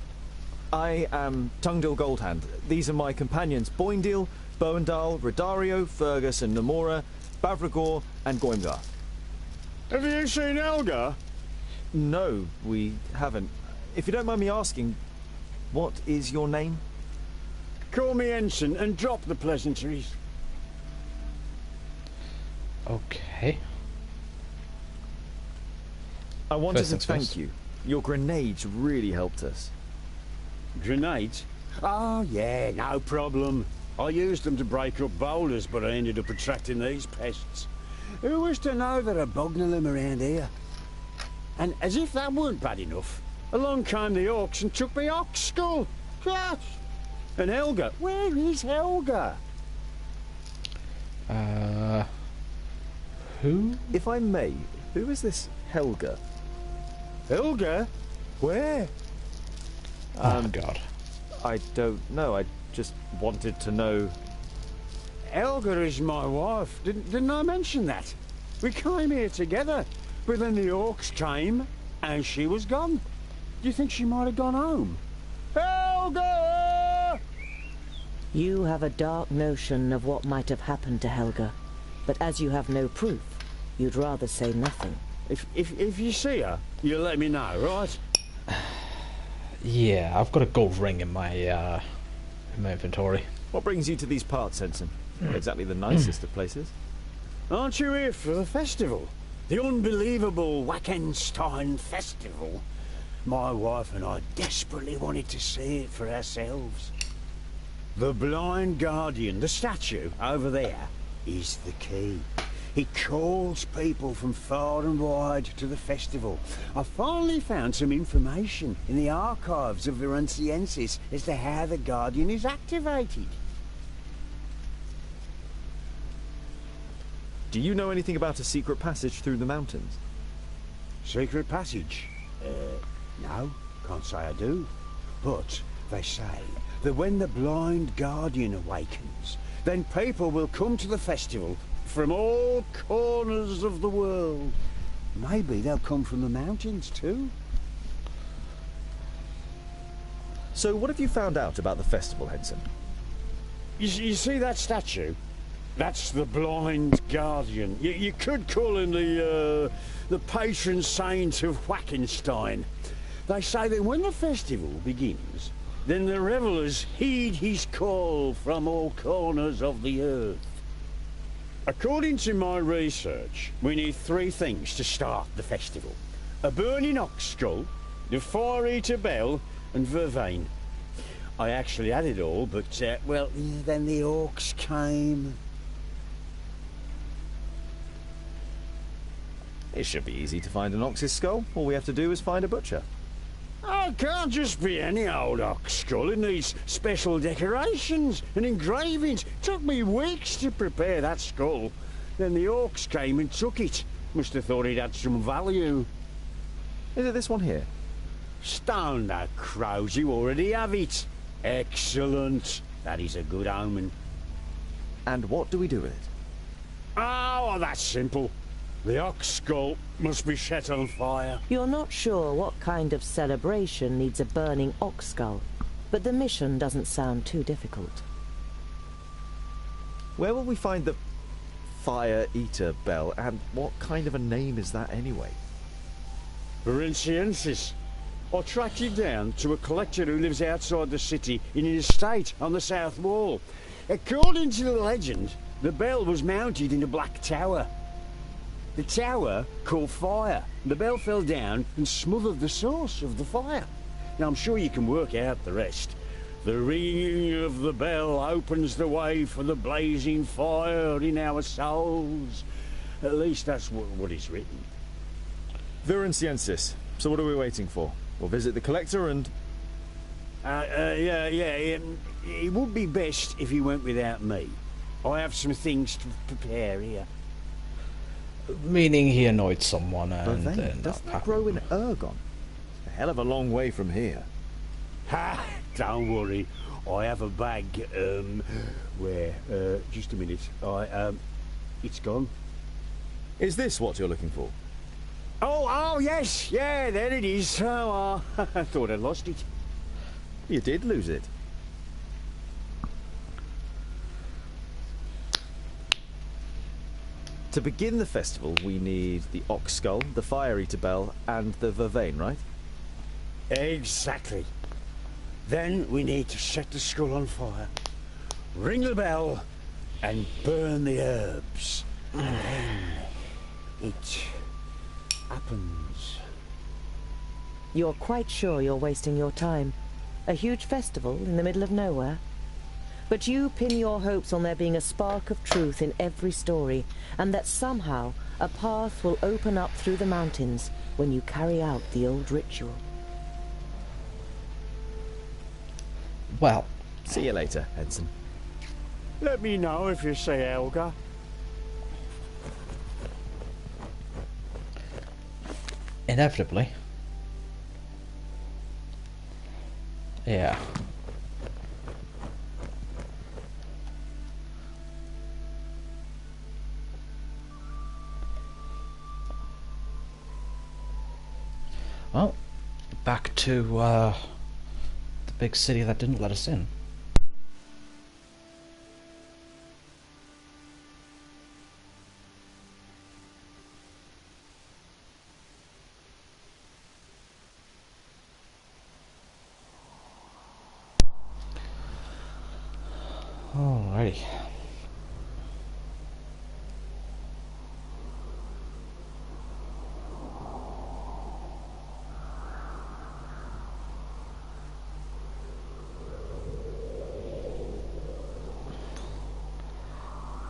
I am Tungdil Goldhand. These are my companions, Boindil, Boendal, Rodario, Fergus and Namora, Bavragor and Goimgar. Have you seen Helga? No, we haven't. If you don't mind me asking, what is your name? Call me Ensign and drop the pleasantries. Okay. I wanted First to things thank first. you. Your grenades really helped us. Grenades? Oh, yeah, no problem. I used them to break up boulders, but I ended up attracting these pests. Who was to know there are Bognolum around here? And as if that weren't bad enough, along came the orcs and took me ox skull. Gosh! And Helga, where is Helga? Who? If I may, who is this Helga? Helga? Where? Oh, God. I don't know. I just wanted to know. Helga is my wife. Didn't I mention that? We came here together, but then the orcs came and she was gone. Do you think she might have gone home? Helga! You have a dark notion of what might have happened to Helga, but as you have no proof, you'd rather say nothing. If you see her, you'll let me know, right? Yeah, I've got a gold ring in my inventory. What brings you to these parts, Ensign? Not exactly the nicest of places. Aren't you here for the festival? The unbelievable Wackenstein Festival. My wife and I desperately wanted to see it for ourselves. The Blind Guardian, the statue over there, is the key. He calls people from far and wide to the festival. I finally found some information in the archives of Virunciensis as to how the Guardian is activated. Do you know anything about a secret passage through the mountains? Secret passage? No, can't say I do. But they say that when the Blind Guardian awakens, then people will come to the festival from all corners of the world. Maybe they'll come from the mountains too. So what have you found out about the festival, Ensign? You see that statue? That's the Blind Guardian. You could call him the patron saint of Wackenstein. They say that when the festival begins, then the revellers heed his call from all corners of the earth. According to my research, we need 3 things to start the festival. A burning ox skull, the fire-eater bell, and vervain. I actually had it all, but, well, then the orcs came. It should be easy to find an ox's skull. All we have to do is find a butcher. Oh, it can't just be any old ox skull. It needs special decorations and engravings. Took me weeks to prepare that skull. Then the orcs came and took it. Must have thought it had some value. Is it this one here? Stone the crows, you already have it. Excellent. That is a good omen. And what do we do with it? Oh, well, that's simple. The ox skull must be set on fire. You're not sure what kind of celebration needs a burning ox skull, but the mission doesn't sound too difficult. Where will we find the fire eater bell, and what kind of a name is that anyway? Varenciensis. I tracked it down to a collector who lives outside the city in an estate on the south wall. According to the legend, the bell was mounted in a black tower. The tower caught fire. The bell fell down and smothered the source of the fire. Now, I'm sure you can work out the rest. The ringing of the bell opens the way for the blazing fire in our souls. At least that's what is written. Varenciensis. So what are we waiting for? We'll visit the collector and... It would be best if you went without me. I have some things to prepare here. Meaning he annoyed someone and then, then doesn't that grow in Ergon? It's a hell of a long way from here. Ha! Don't worry. I have a bag, where, just a minute. It's gone. Is this what you're looking for? Oh, yes! Yeah, there it is. Oh, I thought I lost it. You did lose it. To begin the festival, we need the ox skull, the fire eater bell, and the vervain, right? Exactly. Then we need to set the skull on fire, ring the bell, and burn the herbs. And then it happens. You're quite sure you're wasting your time? A huge festival in the middle of nowhere? But you pin your hopes on there being a spark of truth in every story, and that somehow a path will open up through the mountains when you carry out the old ritual. Well, see you later, Ensign. Let me know if you see Helga. Inevitably. Yeah. Well, back to the big city that didn't let us in. Alrighty.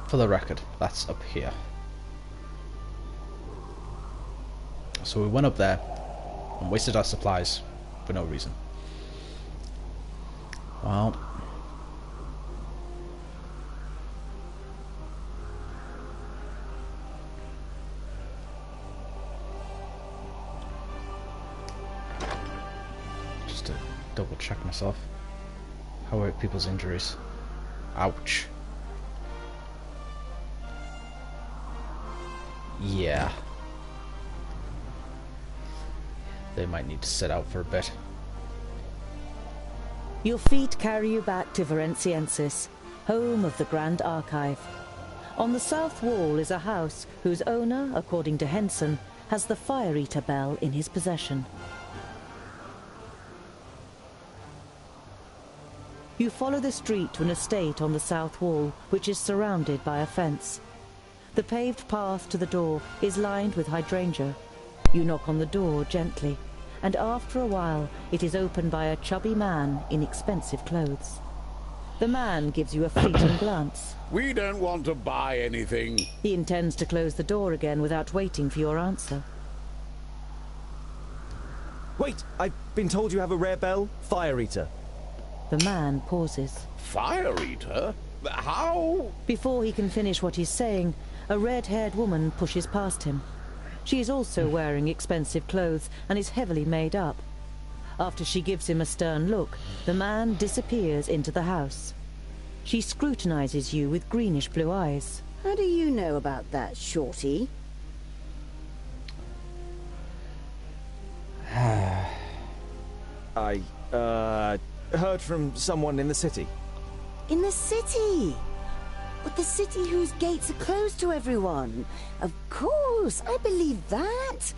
For the record, that's up here. So we went up there and wasted our supplies for no reason. Well, just to double check myself. How are people's injuries? Ouch. Yeah. They might need to sit out for a bit. Your feet carry you back to Varenciensis, home of the Grand Archive. On the south wall is a house whose owner, according to Henson, has the fire eater bell in his possession. You follow the street to an estate on the south wall, which is surrounded by a fence. The paved path to the door is lined with hydrangea. You knock on the door gently, and after a while it is opened by a chubby man in expensive clothes. The man gives you a fleeting glance. We don't want to buy anything. He intends to close the door again without waiting for your answer. Wait, I've been told you have a rare bell? Fire eater. The man pauses. Fire eater? How? Before he can finish what he's saying, a red-haired woman pushes past him. She is also wearing expensive clothes and is heavily made up. After she gives him a stern look, the man disappears into the house. She scrutinizes you with greenish-blue eyes. How do you know about that, Shorty? I, heard from someone in the city. In the city? But the city whose gates are closed to everyone. Of course, I believe that.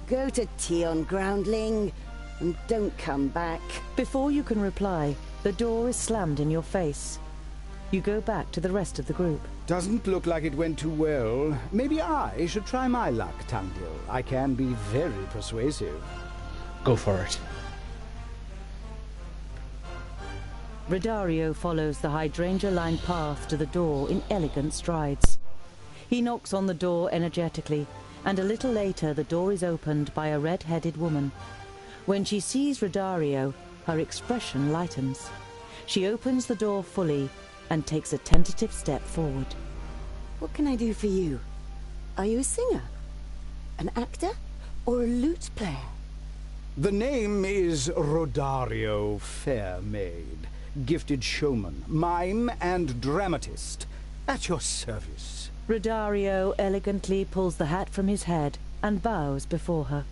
Go to Tion, groundling, and don't come back. Before you can reply, the door is slammed in your face. You go back to the rest of the group. Doesn't look like it went too well. Maybe I should try my luck, Tangil. I can be very persuasive. Go for it. Rodario follows the hydrangea-lined path to the door in elegant strides. He knocks on the door energetically, and a little later the door is opened by a red-headed woman. When she sees Rodario, her expression lightens. She opens the door fully and takes a tentative step forward. What can I do for you? Are you a singer? An actor? Or a lute player? The name is Rodario Fairmaid, gifted showman, mime and dramatist. At your service. Rodario elegantly pulls the hat from his head and bows before her.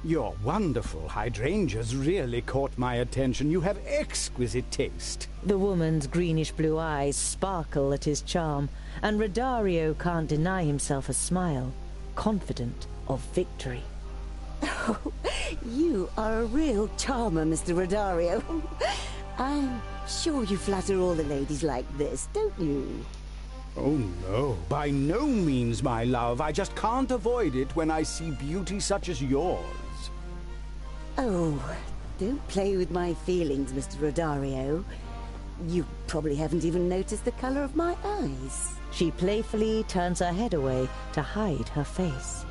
Your wonderful hydrangeas really caught my attention. You have exquisite taste. The woman's greenish-blue eyes sparkle at his charm, and Rodario can't deny himself a smile, confident of victory. Oh, you are a real charmer, Mr. Rodario. I'm sure you flatter all the ladies like this, don't you? Oh, no. By no means, my love. I just can't avoid it when I see beauty such as yours. Oh, don't play with my feelings, Mr. Rodario. You probably haven't even noticed the color of my eyes. She playfully turns her head away to hide her face.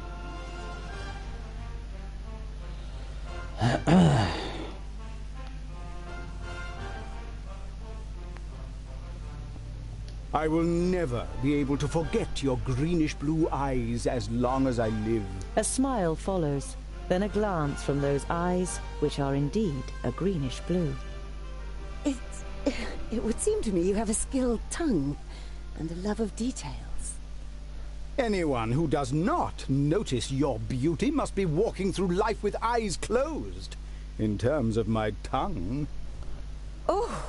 I will never be able to forget your greenish-blue eyes as long as I live. A smile follows, then a glance from those eyes, which are indeed a greenish-blue. It would seem to me you have a skilled tongue and a love of details. Anyone who does not notice your beauty must be walking through life with eyes closed. In terms of my tongue... Oh,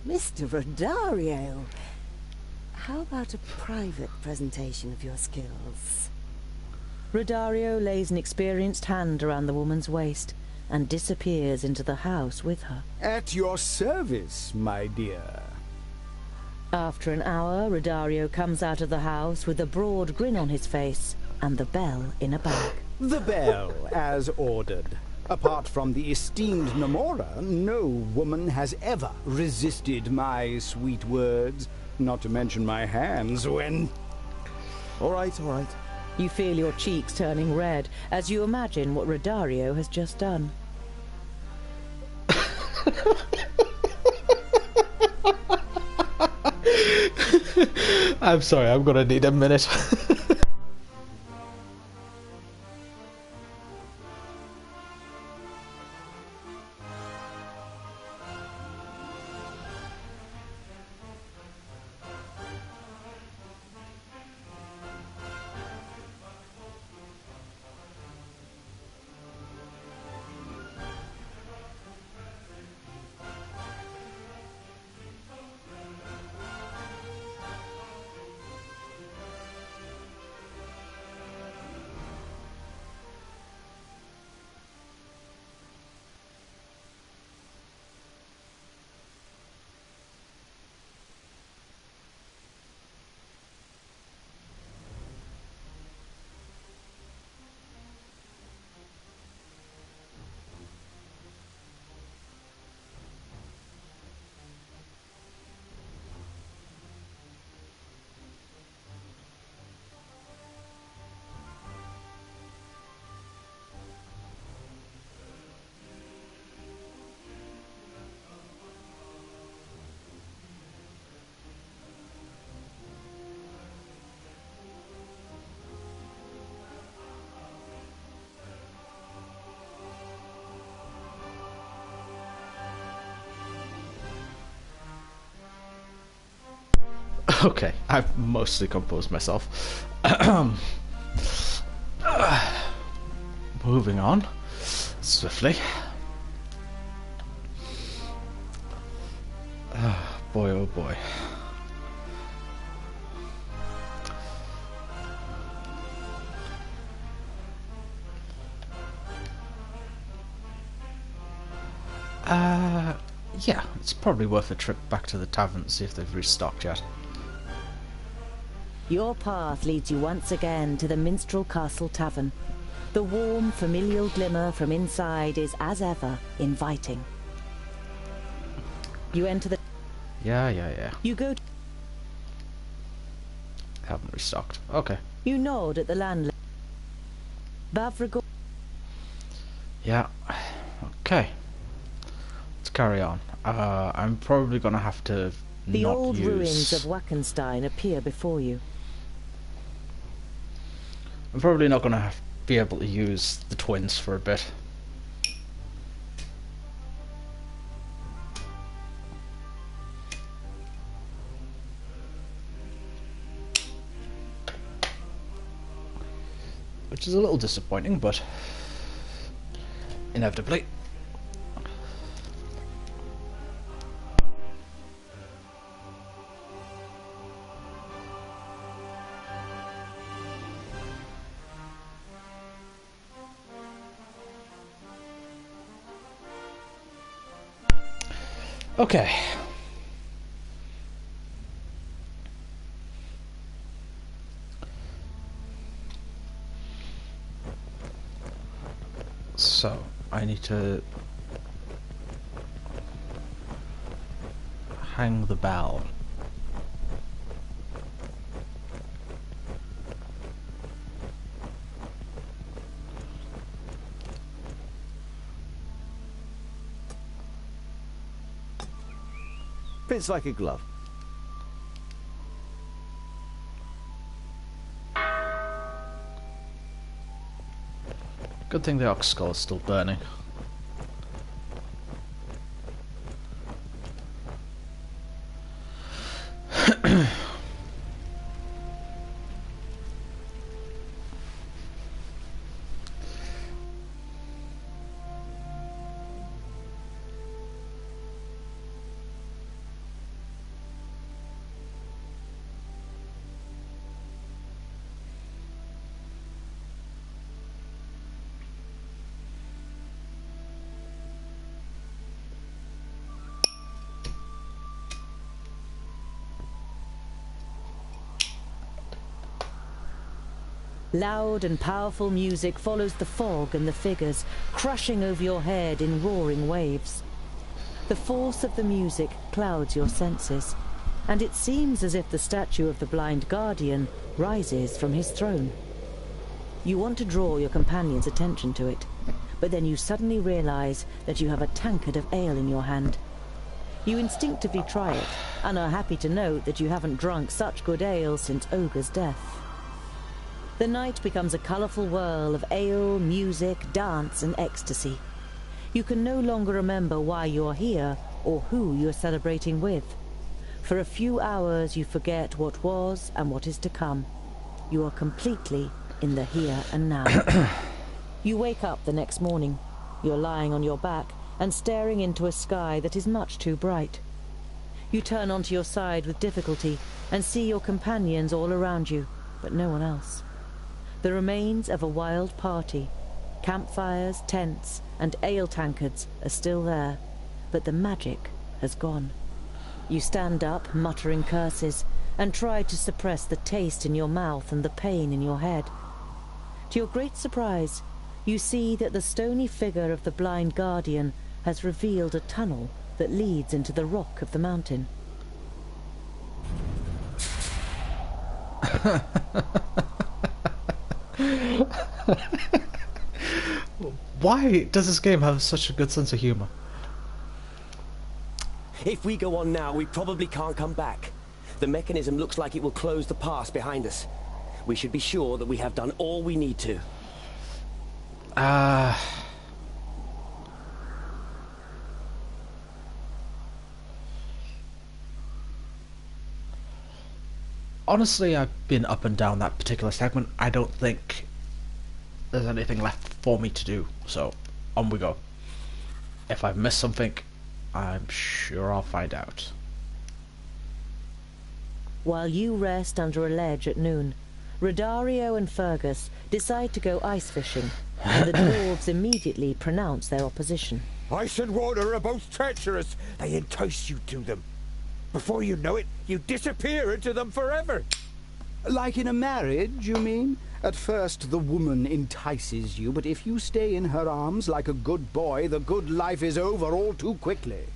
Mr. Rodario. How about a private presentation of your skills? Rodario lays an experienced hand around the woman's waist and disappears into the house with her. At your service, my dear. After an hour, Rodario comes out of the house with a broad grin on his face and the bell in a bag. The bell, as ordered. Apart from the esteemed Namora, no woman has ever resisted my sweet words, not to mention my hands when... All right, all right. You feel your cheeks turning red as you imagine what Rodario has just done. I'm sorry, I'm gonna need a minute. Okay, I've mostly composed myself. moving on swiftly. Oh, boy, oh boy. Yeah, it's probably worth a trip back to the tavern to see if they've restocked yet. Your path leads you once again to the Minstrel Castle Tavern. The warm, familial glimmer from inside is, as ever, inviting. You enter the... Yeah. You go... Haven't restocked. Okay. You nod at the landlady. Bavragor... Yeah. Okay. Let's carry on. I'm probably gonna have to The not old use... ruins of Wackenstein appear before you. I'm probably not gonna be able to use the twins for a bit. Which is a little disappointing, but inevitably. Okay. So, I need to hang the bell. Fits like a glove. Good thing the ox skull is still burning. Loud and powerful music follows the fog and the figures, crushing over your head in roaring waves. The force of the music clouds your senses, and it seems as if the statue of the blind guardian rises from his throne. You want to draw your companion's attention to it, but then you suddenly realize that you have a tankard of ale in your hand. You instinctively try it, and are happy to note that you haven't drunk such good ale since Ogre's death. The night becomes a colourful whirl of ale, music, dance and ecstasy. You can no longer remember why you're here or who you're celebrating with. For a few hours you forget what was and what is to come. You are completely in the here and now. You wake up the next morning. You're lying on your back and staring into a sky that is much too bright. You turn onto your side with difficulty and see your companions all around you, but no one else. The remains of a wild party. Campfires, tents, and ale tankards are still there, but the magic has gone. You stand up, muttering curses, and try to suppress the taste in your mouth and the pain in your head. To your great surprise, you see that the stony figure of the blind guardian has revealed a tunnel that leads into the rock of the mountain. Why does this game have such a good sense of humour? If we go on now, we probably can't come back. The mechanism looks like it will close the pass behind us. We should be sure that we have done all we need to. Honestly, I've been up and down that particular segment. I don't think there's anything left for me to do. So, on we go. If I've missed something, I'm sure I'll find out. While you rest under a ledge at noon, Rodario and Fergus decide to go ice fishing, and the dwarves immediately pronounce their opposition. Ice and water are both treacherous. They entice you to them. Before you know it, you disappear into them forever. Like in a marriage, you mean? At first the woman entices you, but if you stay in her arms like a good boy, the good life is over all too quickly.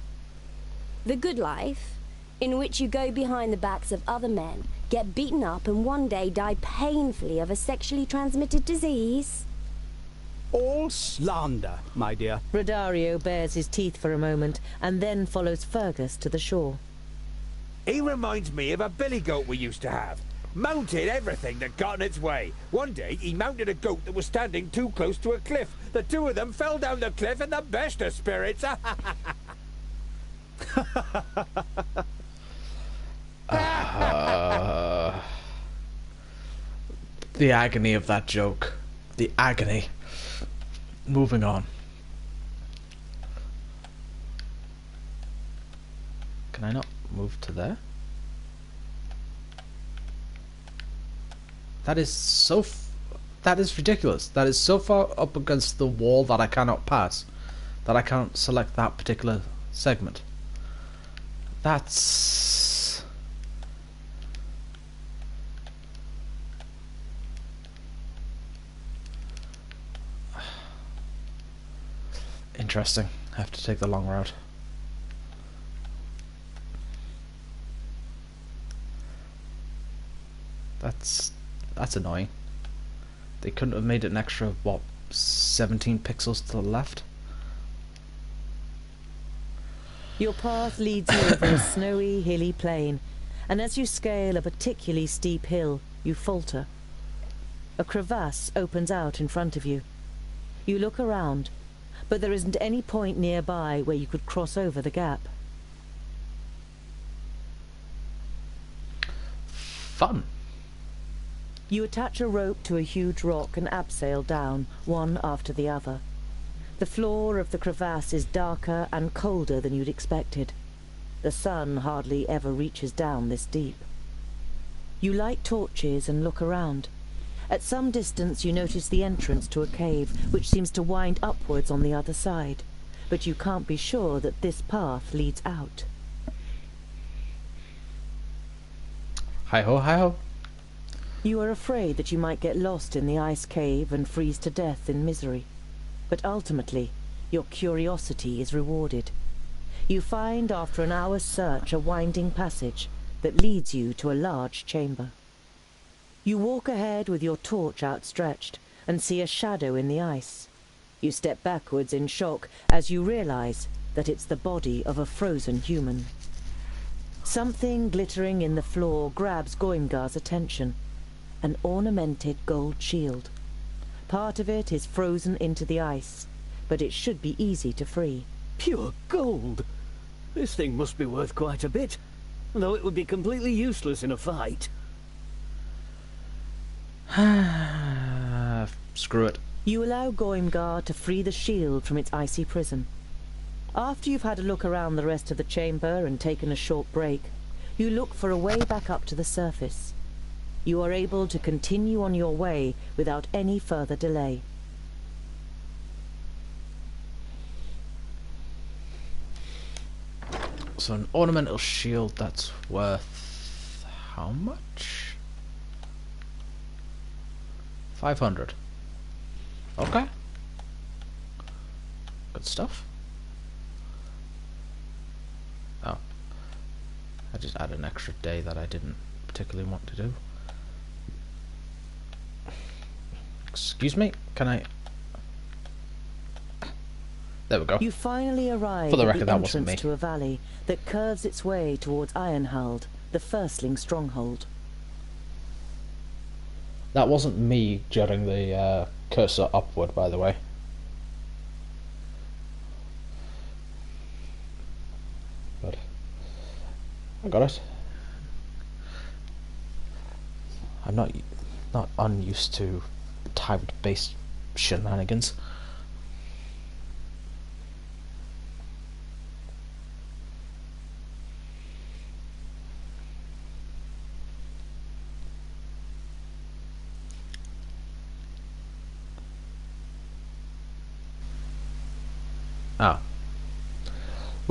The good life, in which you go behind the backs of other men, get beaten up, and one day die painfully of a sexually transmitted disease. All slander, my dear. Rodario bares his teeth for a moment, and then follows Fergus to the shore. He reminds me of a billy goat we used to have. Mounted everything that got in its way. One day, he mounted a goat that was standing too close to a cliff. The two of them fell down the cliff in the best of spirits. The agony of that joke. The agony. Moving on. Can I not move to there? That is so... that is ridiculous. That is so far up against the wall that I cannot pass. That I can't select that particular segment. That's... interesting. I have to take the long route. That's annoying. They couldn't have made it an extra, what, 17 pixels to the left? Your path leads you over a snowy, hilly plain, and as you scale a particularly steep hill, you falter. A crevasse opens out in front of you. You look around, but there isn't any point nearby where you could cross over the gap. Fun. You attach a rope to a huge rock and abseil down, one after the other. The floor of the crevasse is darker and colder than you'd expected. The sun hardly ever reaches down this deep. You light torches and look around. At some distance you notice the entrance to a cave, which seems to wind upwards on the other side, but you can't be sure that this path leads out. Hi-ho, hi-ho. You are afraid that you might get lost in the ice cave and freeze to death in misery. But ultimately, your curiosity is rewarded. You find, after an hour's search, a winding passage that leads you to a large chamber. You walk ahead with your torch outstretched and see a shadow in the ice. You step backwards in shock as you realize that it's the body of a frozen human. Something glittering in the floor grabs Goimgar's attention. An ornamented gold shield. Part of it is frozen into the ice, but it should be easy to free. Pure gold! This thing must be worth quite a bit, though it would be completely useless in a fight. Screw it. You allow Goimgar to free the shield from its icy prison. After you've had a look around the rest of the chamber and taken a short break, you look for a way back up to the surface. You are able to continue on your way without any further delay. So an ornamental shield that's worth how much? 500. Okay. Good stuff. Oh. I just added an extra day that I didn't particularly want to do. Excuse me? Can I... There we go. You finally arrive For the at record, the that wasn't entrance me. to a valley that curves its way towards Ironhald, the firstling stronghold. That wasn't me jutting the cursor upward, by the way. But I got it. I'm not unused to typed based shenanigans. Ah.